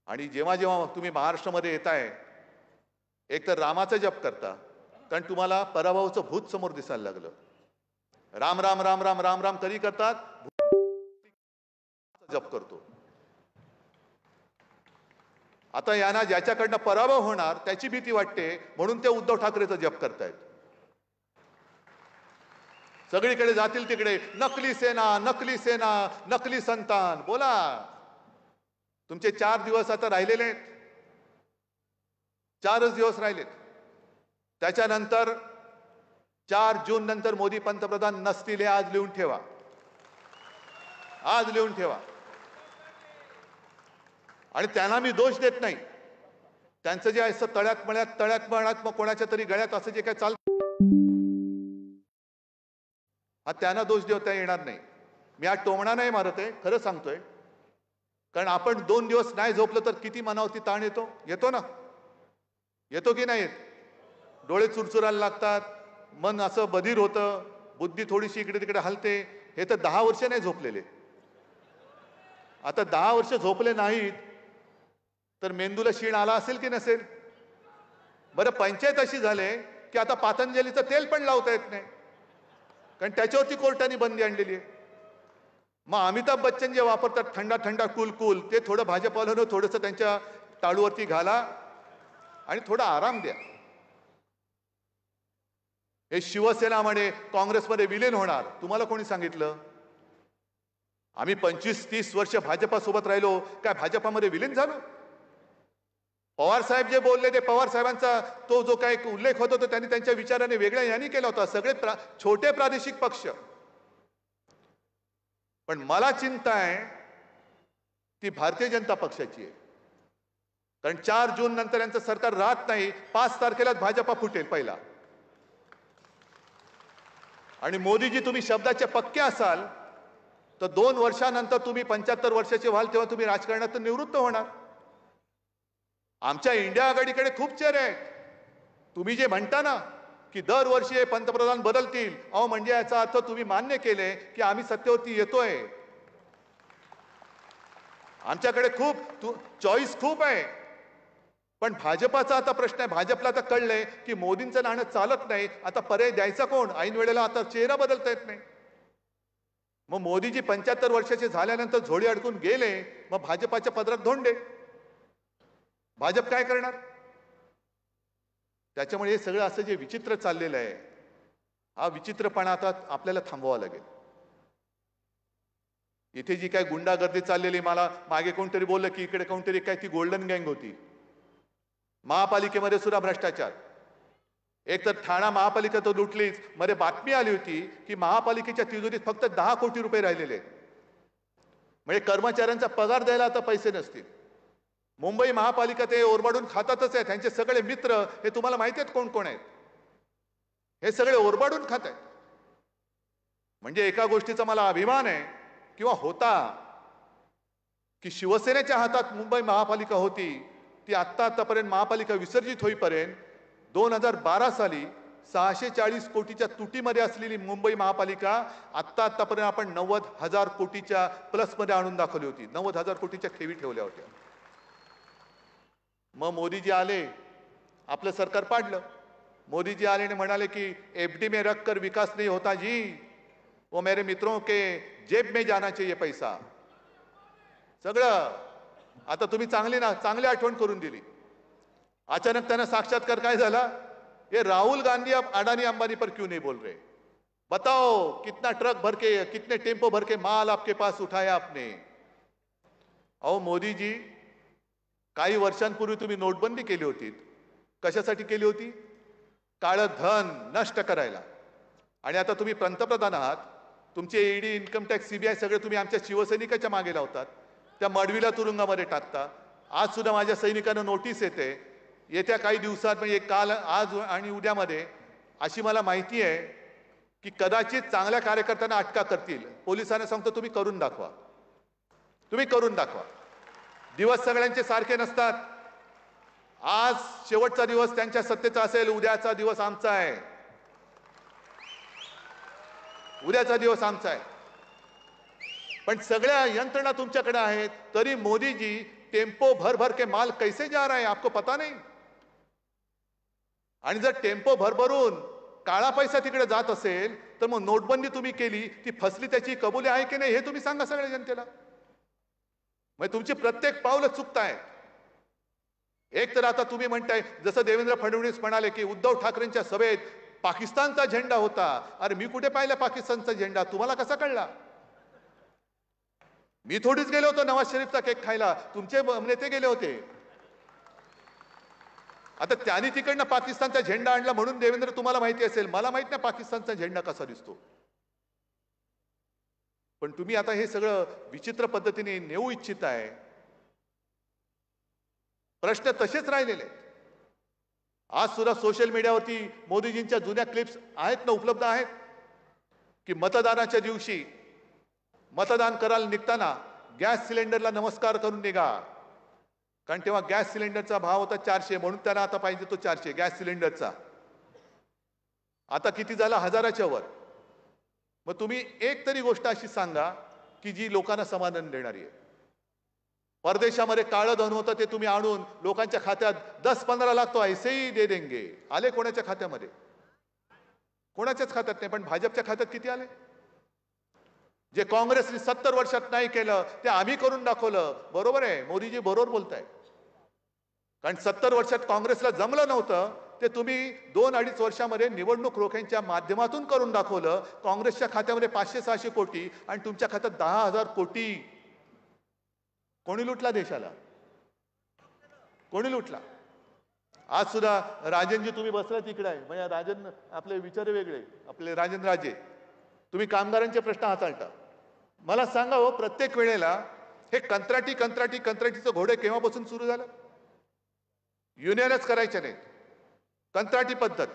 आणि जेव्हा जेव्हा तुम्ही महाराष्ट्रामध्ये येताय, एक तर रामाचा जप करता, कारण तुम्हाला पराभवाचं भूत समोर दिसायला लागलं. राम राम राम राम राम राम तरी करतात, जप करतो. आता यांना ज्याच्याकडनं पराभव होणार त्याची भीती वाटते, म्हणून ते उद्धव ठाकरेचा जप करतायत. सगळीकडे जातील तिकडे नकली सेना, नकली सेना, नकली संतान. बोला, तुमचे 4 दिवस आता राहिलेले आहेत, 4च दिवस राहिलेत. त्याच्यानंतर 4 जून नंतर मोदी पंतप्रधान नसतील, हे आज लिहून ठेवा, आज लिहून ठेवा. आणि त्यांना मी दोष देत नाही, त्यांचं जे असं तळ्यात मळ्यात मग कोणाच्या तरी गळ्यात असं जे काय चालतं, हा त्यांना दोष देता येणार नाही. मी आज टोमणा नाही मारत आहे, खरं सांगतोय. कारण आपण 2 दिवस नाही झोपलं तर किती मनावरती ताण येतो, येतो ना, येतो की नाही येत. डोळे चुरचुरायला लागतात, मन असं बधीर होतं, बुद्धी थोडीशी इकडे तिकडे हलते. हे तर 10 वर्ष नाही झोपलेले. आता 10 वर्ष झोपले नाहीत तर मेंदूला शीण आला असेल की नसेल. बरं, पंचायत अशी झाले की आता पातंजलीचं तेल पण लावता येत नाही, कारण त्याच्यावरती कोर्टाने बंदी आणलेली आहे. मग अमिताभ बच्चन जे वापरतात थंडा थंडा कूल कूल, ते थोडं भाजपाला थोडंसं त्यांच्या टाळूवरती घाला आणि थोडा आराम द्या. हे शिवसेना म्हणे काँग्रेसमध्ये विलीन होणार, तुम्हाला कोणी सांगितलं? आम्ही 25-30 वर्ष भाजपासोबत राहिलो, काय भाजपामध्ये विलीन झालो? पवार साहेब जे बोलले ते पवार साहेबांचा तो जो काही उल्लेख होता तो त्यांनी त्यांच्या विचाराने वेगळ्या यांनी केला होता. सगळे छोटे प्रादेशिक पक्ष. पण मला चिंता आहे ती भारतीय जनता पक्षाची आहे. कारण 4 जून नंतर यांचं सरकार राहत नाही. 5 तारखेलाच भाजपा फुटेल पहिला. आणि मोदीजी तुम्ही शब्दाचे पक्के असाल तर 2 वर्षानंतर तुम्ही 75 वर्षाचे व्हाल तेव्हा तुम्ही राजकारणातून निवृत्त होणार. आमच्या इंडिया आघाडीकडे खूप चेहरे आहेत. तुम्ही जे म्हणता ना की दरवर्षी हे पंतप्रधान बदलतील, अहो म्हणजे याचा अर्थ तुम्ही मान्य केले की आम्ही सत्तेवरती येतोय. आमच्याकडे खूप चॉईस खूप आहे. पण भाजपाचा आता प्रश्न आहे. भाजपला आता कळलंय की मोदींचं नाणं चालत नाही, आता पर्याय द्यायचा कोण? ऐन वेळेला आता चेहरा बदलता येत नाही. मग मोदीजी 75 वर्षाचे झाल्यानंतर झोळी अडकून गेले, मग भाजपाच्या पदरात धोंडे. भाजप काय करणार? त्याच्यामुळे हे सगळं असं जे विचित्र चाललेलं आहे, हा विचित्रपणा आता आपल्याला थांबवावा लागेल. इथे जी काय गुंडागर्दी चाललेली, मला मागे कोणतरी बोललं की इकडे कोणतरी काय ती गोल्डन गँग होती. महापालिकेमध्ये सुद्धा भ्रष्टाचार. एक तर ठाणा महापालिका तर लुटलीच. मध्ये बातमी आली होती की महापालिकेच्या तिजोरीत फक्त 10 कोटी रुपये राहिलेले आहेत. म्हणजे कर्मचाऱ्यांचा पगार द्यायला आता पैसे नसतील. मुंबई महापालिका ते ओरबाडून खातातच आहे. त्यांचे सगळे मित्र हे तुम्हाला माहिती आहेत कोण कोण आहेत. हे सगळे ओरबाडून खात आहेत. म्हणजे एका गोष्टीचा मला अभिमान आहे किंवा होता की शिवसेनेच्या हातात मुंबई महापालिका होती. ती आतापर्यंत महापालिका विसर्जित होईपर्यंत 2012 साली 640 कोटीच्या तुटीमध्ये असलेली मुंबई महापालिका आतापर्यंत आपण 90,000 कोटीच्या प्लसमध्ये आणून दाखवली होती. 90,000 कोटीच्या ठेवी ठेवल्या होत्या. मग मोदीजी आले, आपलं सरकार पाडलं. मोदीजी आले आणि म्हणाले की एफडी में रखकर विकास नहीं होता जी, वो मेरे मित्रों के जेब में जाना चाहिए पैसा. सगळं आता तुम्ही चांगली आठवण करून दिली. अचानक त्यांना साक्षात्कार काय झाला? ये राहुल गांधी अब अडानी अंबानी पर क्यों नहीं बोल रहे? बताओ कितना ट्रक भर के, कितने टेम्पो भर के माल आपके पास उठाया आपने? अहो मोदी जी, काही वर्षांपूर्वी तुम्ही नोटबंदी केली होती. कशासाठी केली होती? काळं धन नष्ट करायला. आणि आता तुम्ही पंतप्रधान आहात, तुमचे ईडी, इन्कम टॅक्स, सीबीआय सगळे तुम्ही आमच्या शिवसैनिकाच्या मागे लावतात, त्या मडवीला तुरुंगामध्ये टाकता. आज सुद्धा माझ्या सैनिकांना नोटीस येते, येत्या काही दिवसात म्हणजे काल, आज आणि उद्यामध्ये अशी मला माहिती आहे की कदाचित चांगल्या कार्यकर्त्यांना अटका करतील. पोलिसांना सांगतो तुम्ही करून दाखवा, तुम्ही करून दाखवा. दिवस सगळ्यांचे सारखे नसतात. आज शेवटचा दिवस त्यांच्या सत्तेचा असेल, उद्याचा दिवस आमचा आहे, उद्याचा दिवस आमचा आहे. पण सगळ्या यंत्रणा तुमच्याकडे आहेत, तरी मोदी जी टेम्पो भर भर के माल कैसे जा रहा है आपको पता नहीं. आणि जर टेम्पो भरभरून काळा पैसा तिकडे जात असेल तर मग नोटबंदी तुम्ही केली, ती फसली, त्याची कबुली आहे की नाही हे तुम्ही सांगा सगळ्या जनतेला. मग तुमची प्रत्येक पावलं चुकतायत. एक तर आता तुम्ही म्हणताय, जसं देवेंद्र फडणवीस म्हणाले की उद्धव ठाकरेंच्या सभेत पाकिस्तानचा झेंडा होता. अरे मी कुठे पाहिला पाकिस्तानचा झेंडा? तुम्हाला कसा कळला? मी थोडीच गेलो होतो नवाज शरीफचा केक खायला, तुमचे नेते गेले होते. आता त्यांनी तिकडनं पाकिस्तानचा झेंडा आणला म्हणून देवेंद्र तुम्हाला माहिती असेल, मला माहित नाही पाकिस्तानचा झेंडा कसा दिसतो. पण तुम्ही आता हे सगळं विचित्र पद्धतीने नेऊ इच्छिताय. प्रश्न तसेच राहिलेले आहेत. आज सुद्धा सोशल मीडियावरती मोदीजींच्या जुन्या क्लिप्स आहेत ना, उपलब्ध आहेत की मतदानाच्या दिवशी मतदान करायला निघताना गॅस सिलेंडरला नमस्कार करून निघा. कारण तेव्हा गॅस सिलेंडरचा भाव होता 400, म्हणून त्यांना आता पाहिजे तो 400 गॅस सिलेंडरचा. आता किती झाला? 1000च्या वर. मग तुम्ही एक तरी गोष्ट अशी सांगा की जी लोकांना समाधान देणारी आहे. परदेशामध्ये काळं धन होतं ते तुम्ही आणून लोकांच्या खात्यात 10-15 लाख तो ऐसे ही दे देंगे. आले कोणाच्या खात्यामध्ये? कोणाच्याच खात्यात नाही. पण भाजपच्या खात्यात किती आले? जे काँग्रेसने 70 वर्षात नाही केलं ते आम्ही करून दाखवलं. बरोबर आहे, मोदीजी बरोबर बोलताय. कारण 70 वर्षात काँग्रेसला जमलं नव्हतं ते तुम्ही 2-2.5 वर्षामध्ये निवडणूक रोख्यांच्या माध्यमातून करून दाखवलं. काँग्रेसच्या खात्यामध्ये 500-600 कोटी आणि तुमच्या खात्यात 10,000 कोटी. कोणी लुटला देशाला? कोणी लुटला? आज सुद्धा राजनजी तुम्ही बसला तिकडे आहे, म्हणजे राजन आपले विचार वेगळे, आपले राजन राजे, तुम्ही कामगारांचे प्रश्न हाताळता. मला सांगा हो, प्रत्येक वेळेला हे कंत्राटीचं घोडे केव्हापासून सुरू झालं? युनियनच करायच्या नाहीत, कंत्राटी पद्धत.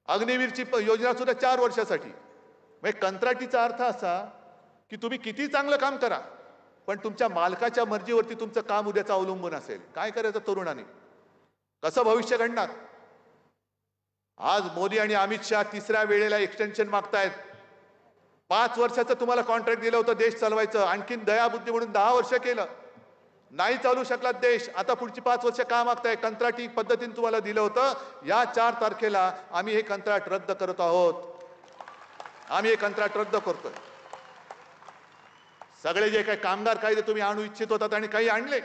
अग्निवीरची योजना सुद्धा 4 वर्षासाठी. म्हणजे कंत्राटीचा अर्थ असा की तुम्ही किती चांगलं काम करा पण तुमच्या मालकाच्या मर्जीवरती तुमचं काम उद्याचं अवलंबून असेल. काय करायचं तरुणांनी? कसं भविष्य घडणार? आज मोदी आणि अमित शहा तिसऱ्या वेळेला एक्सटेन्शन मागतायत. 5 वर्षाचं तुम्हाला कॉन्ट्रॅक्ट दिलं होतं देश चालवायचं, आणखीन दयाबुद्धी म्हणून 10 वर्ष केलं, नाही चालू शकला देश. आता पुढची 5 वर्ष का मागताय? कंत्राटी पद्धतीने तुम्हाला दिलं होतं. या 4 तारखेला आम्ही हे कंत्राट रद्द करत आहोत. आम्ही हे कंत्राट रद्द करतोय. सगळे जे काही कामगार कायदे तुम्ही आणू इच्छित होतात आणि काही आणले,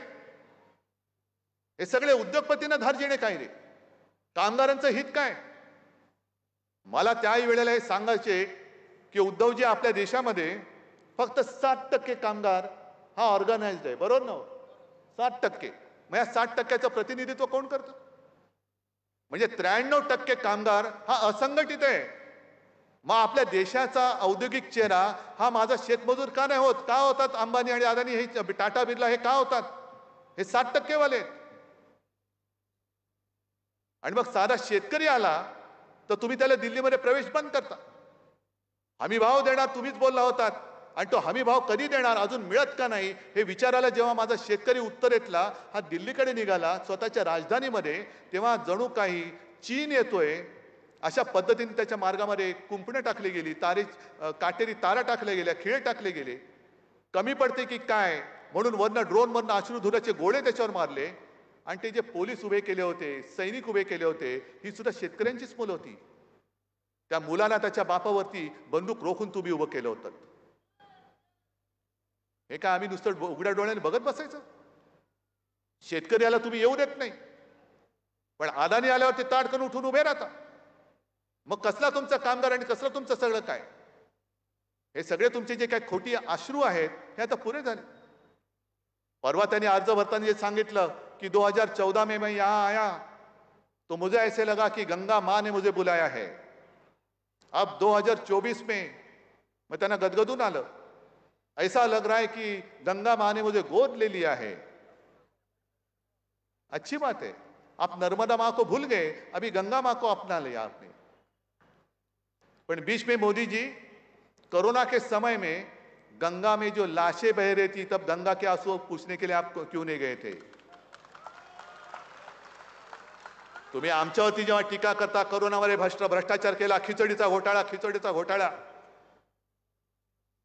हे सगळे उद्योगपतींना धार्जिणे कायदे. कामगारांचं हित काय? मला त्याही वेळेला हे सांगायचे की उद्धवजी, आपल्या देशामध्ये फक्त 7% कामगार हा ऑर्गनाइज्ड आहे, बरोबर ना? 7%. मग या 60%चं प्रतिनिधित्व कोण करतं? म्हणजे 93% कामगार हा असंघटित आहे. मग आपल्या देशाचा औद्योगिक चेहरा हा माझा शेतमजूर का नाही होत? का होतात अंबानी आणि अदानी, हे टाटा बिर्ला हे का होतात? हे 60% वाले. आणि मग साधा शेतकरी आला तर तुम्ही त्याला दिल्लीमध्ये प्रवेश बंद करता. हमी भाव देणार तुम्हीच बोलला होतात, आणि तो हमी भाव कधी देणार अजून मिळत का नाही हे विचारायला जेव्हा माझा शेतकरी उत्तरेतला हा दिल्लीकडे निघाला स्वतःच्या राजधानीमध्ये, तेव्हा जणू काही चीन येतोय अशा पद्धतीने त्याच्या मार्गामध्ये कुंपणं टाकली गेली, काटेरी तारा टाकल्या गेल्या, खिळे टाकले गेले. कमी पडते की काय म्हणून वरनं ड्रोनवरनं अश्रुधुराचे गोळे त्याच्यावर मारले. आणि ते जे पोलीस उभे केले होते, सैनिक उभे केले होते, ही सुद्धा शेतकऱ्यांचीच मुलं होती. त्या मुलांना त्याच्या बापावरती बंदूक रोखून तुम्ही उभं केलं होतं. हे काय आम्ही नुसतं उघड्या डोळ्याने बघत बसायचं? शेतकऱ्याला तुम्ही येऊ देत नाही, पण अदानी आल्यावर ते ताडकन उठून उभे राहता. मग कसला तुमचा कामगार आणि कसलं तुमचं सगळं काय? हे सगळे तुमचे जे काही खोटी अश्रू आहेत हे आता पुरे झाले. परवा त्यांनी अर्ज भरताना जे सांगितलं कि 2014 में मैं यहां आया तो मुझे ऐसे लगा कि गंगा मां ने मुझे बुलाया है. अब 2024 में मैं त्यांना गदगदून आलं. ऐसा लग रहा है कि गंगा मां ने मुझे गोद ले लिया है. अच्छी बात है, आप नर्मदा मां को भूल गए, अभी गंगा मां को अपना लिया आपने. पर बीच में मोदी जी कोरोना के समय में गंगा में जो लाशें बह रही थी, तब गंगा के आंसू पूछने के लिए आप क्यों नहीं गए थे? तुम्ही आमच्यावरती जेव्हा टीका करता, कोरोनावर भ्रष्टाचार केला, खिचडीचा घोटाळा,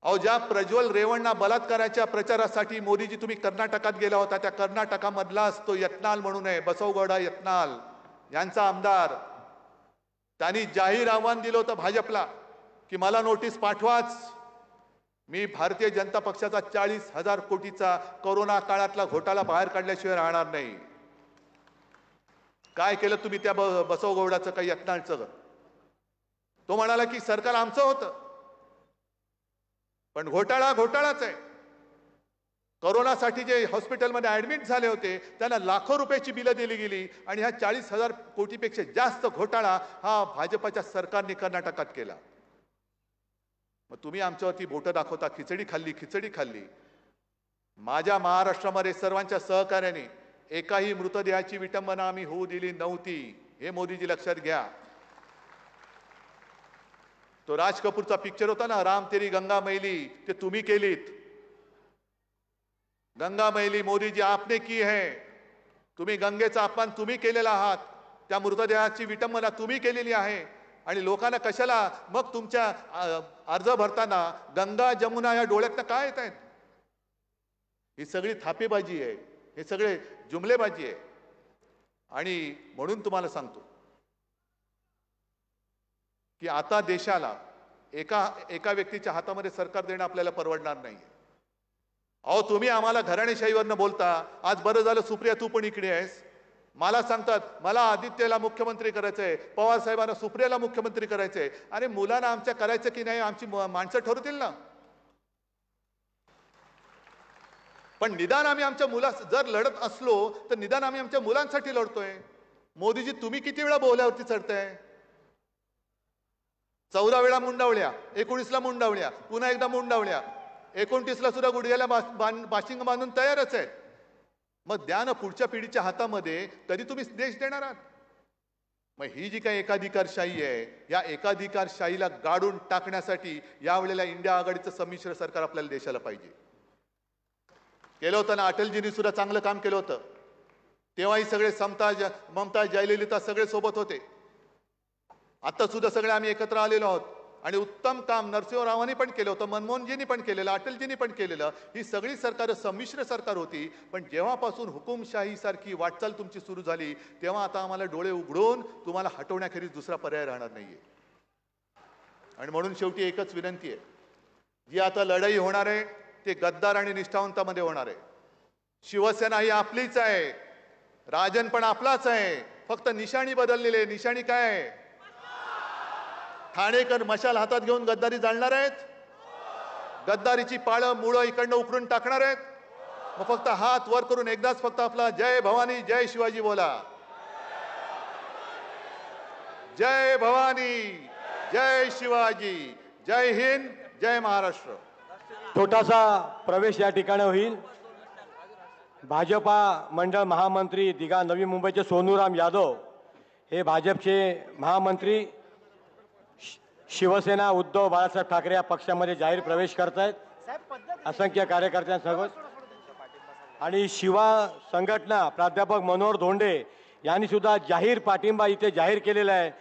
अहो ज्या प्रज्वल रेवण्णा बलात्काराच्या प्रचारासाठी मोदीजी तुम्ही कर्नाटकात गेला होता, त्या कर्नाटकामधलाच तो यत्नाल म्हणून आहे, बसवगौडा यत्नाल यांचा आमदार, त्यांनी जाहीर आव्हान दिलं होतं भाजपला की मला नोटीस पाठवाच, मी भारतीय जनता पक्षाचा 40,000 कोटीचा कोरोना काळातला घोटाळा बाहेर काढल्याशिवाय राहणार नाही. काय केलं तुम्ही त्या बसवगौडाचं काही यत्नाळचं? तो म्हणाला की सरकार आमचं होतं, पण घोटाळाच आहे. कोरोनासाठी जे हॉस्पिटलमध्ये ऍडमिट झाले होते त्यांना लाखो रुपयाची बिलं दिली गेली आणि ह्या 40,000 कोटीपेक्षा जास्त घोटाळा हा भाजपच्या सरकारने कर्नाटकात केला. मग तुम्ही आमच्यावरती बोटं दाखवता, खिचडी खाल्ली. माझ्या महाराष्ट्रामध्ये सर्वांच्या सहकार्याने एकाही मृतदेहाची विटंबना आम्ही होऊ दिली नव्हती, हे मोदीजी लक्षात घ्या. तो राज कपूरचा पिक्चर होता ना, राम तेरी गंगा मैली, ते तुम्ही केलीत. गंगा मैली मोदीजी आपने की है. तुम्ही गंगेचा अपमान तुम्ही केलेला आहात, त्या मृतदेहाची विटंबना तुम्ही केलेली आहे. आणि लोकांना कशाला मग तुमच्या अर्ज भरताना गंगा जमुना या डोळ्यातनं काय येत आहेत? ही सगळी थापेबाजी आहे, हे सगळे जुमलेबाजी आहे. आणि म्हणून तुम्हाला सांगतो की आता देशाला एका व्यक्तीच्या हातामध्ये सरकार देणं आपल्याला परवडणार नाही. अहो तुम्ही आम्हाला घराणेशाहीवरनं बोलता. आज बरं झालं सुप्रिया तू पण इकडे आहेस. मला सांगतात मला आदित्यला मुख्यमंत्री करायचंय, पवार साहेबांना सुप्रियाला मुख्यमंत्री करायचंय. अरे मुलांना आमच्या करायचं की नाही आमची माणसं ठरवतील ना. पण निदान आम्ही आमच्या जर लढत असलो तर निदान आम्ही आमच्या मुलांसाठी लढतोय. मोदीजी तुम्ही किती वेळा बोहल्यावरती चढताय? 14 वेळा मुंडावल्या, 19ला मुंडावल्या, पुन्हा एकदा मुंडावल्या, 29ला सुद्धा गुडघ्याला बाशिंग बांधून तयारच आहेत. मग द्या ना पुढच्या पिढीच्या हातामध्ये, कधी तुम्ही देश देणार आहात? मग ही जी काही एकाधिकारशाही आहे, या एकाधिकारशाहीला गाडून टाकण्यासाठी यावेळेला इंडिया आघाडीचं संमिश्र सरकार आपल्याला देशाला पाहिजे. केलं होतं ना, अटलजींनी सुद्धा चांगलं काम केलं होतं. तेव्हाही सगळे ममता जयललिता सगळे सोबत होते. आता सुद्धा सगळे आम्ही एकत्र आलेलो आहोत आणि उत्तम काम नरसिंहरावांनी पण केलं होतं, मनमोहनजींनी पण केलेलं, अटलजींनी पण केलेलं. ही सगळी सरकार संमिश्र सरकार होती. पण जेव्हापासून हुकुमशाही सारखी वाटचाल तुमची सुरू झाली तेव्हा आता आम्हाला डोळे उघडून तुम्हाला हटवण्याखेरीज दुसरा पर्याय राहणार नाहीये. आणि म्हणून शेवटी एकच विनंती आहे, जी आता लढाई होणार आहे ते गद्दार आणि निष्ठावंतामध्ये होणार आहे. शिवसेना ही आपलीच आहे, राजन पण आपलाच आहे, फक्त निशाणी बदललेली आहे. निशाणी काय आहे? ठाणेकर मशाल हातात घेऊन गद्दारी जाळणार आहेत, गद्दारीची पाळं मुळं इकडनं उकरून टाकणार आहेत. मग फक्त हात वर करून एकदाच फक्त आपला जय भवानी जय शिवाजी बोला. जय भवानी जय शिवाजी, जय हिंद, जय महाराष्ट्र. छोटासा प्रवेश या ठिकाणी होईल. भाजपा मंडळ महामंत्री दिघा नवी मुंबईचे सोनूराम यादव हे भाजपचे महामंत्री शिवसेना उद्धव बाळासाहेब ठाकरे या पक्षामध्ये जाहीर प्रवेश करत आहेत. असंख्य कार्यकर्त्यांसोबत आणि शिवा संघटना प्राध्यापक मनोहर धोंडे यांनी सुद्धा जाहीर पाठिंबा इथे जाहीर केलेला आहे.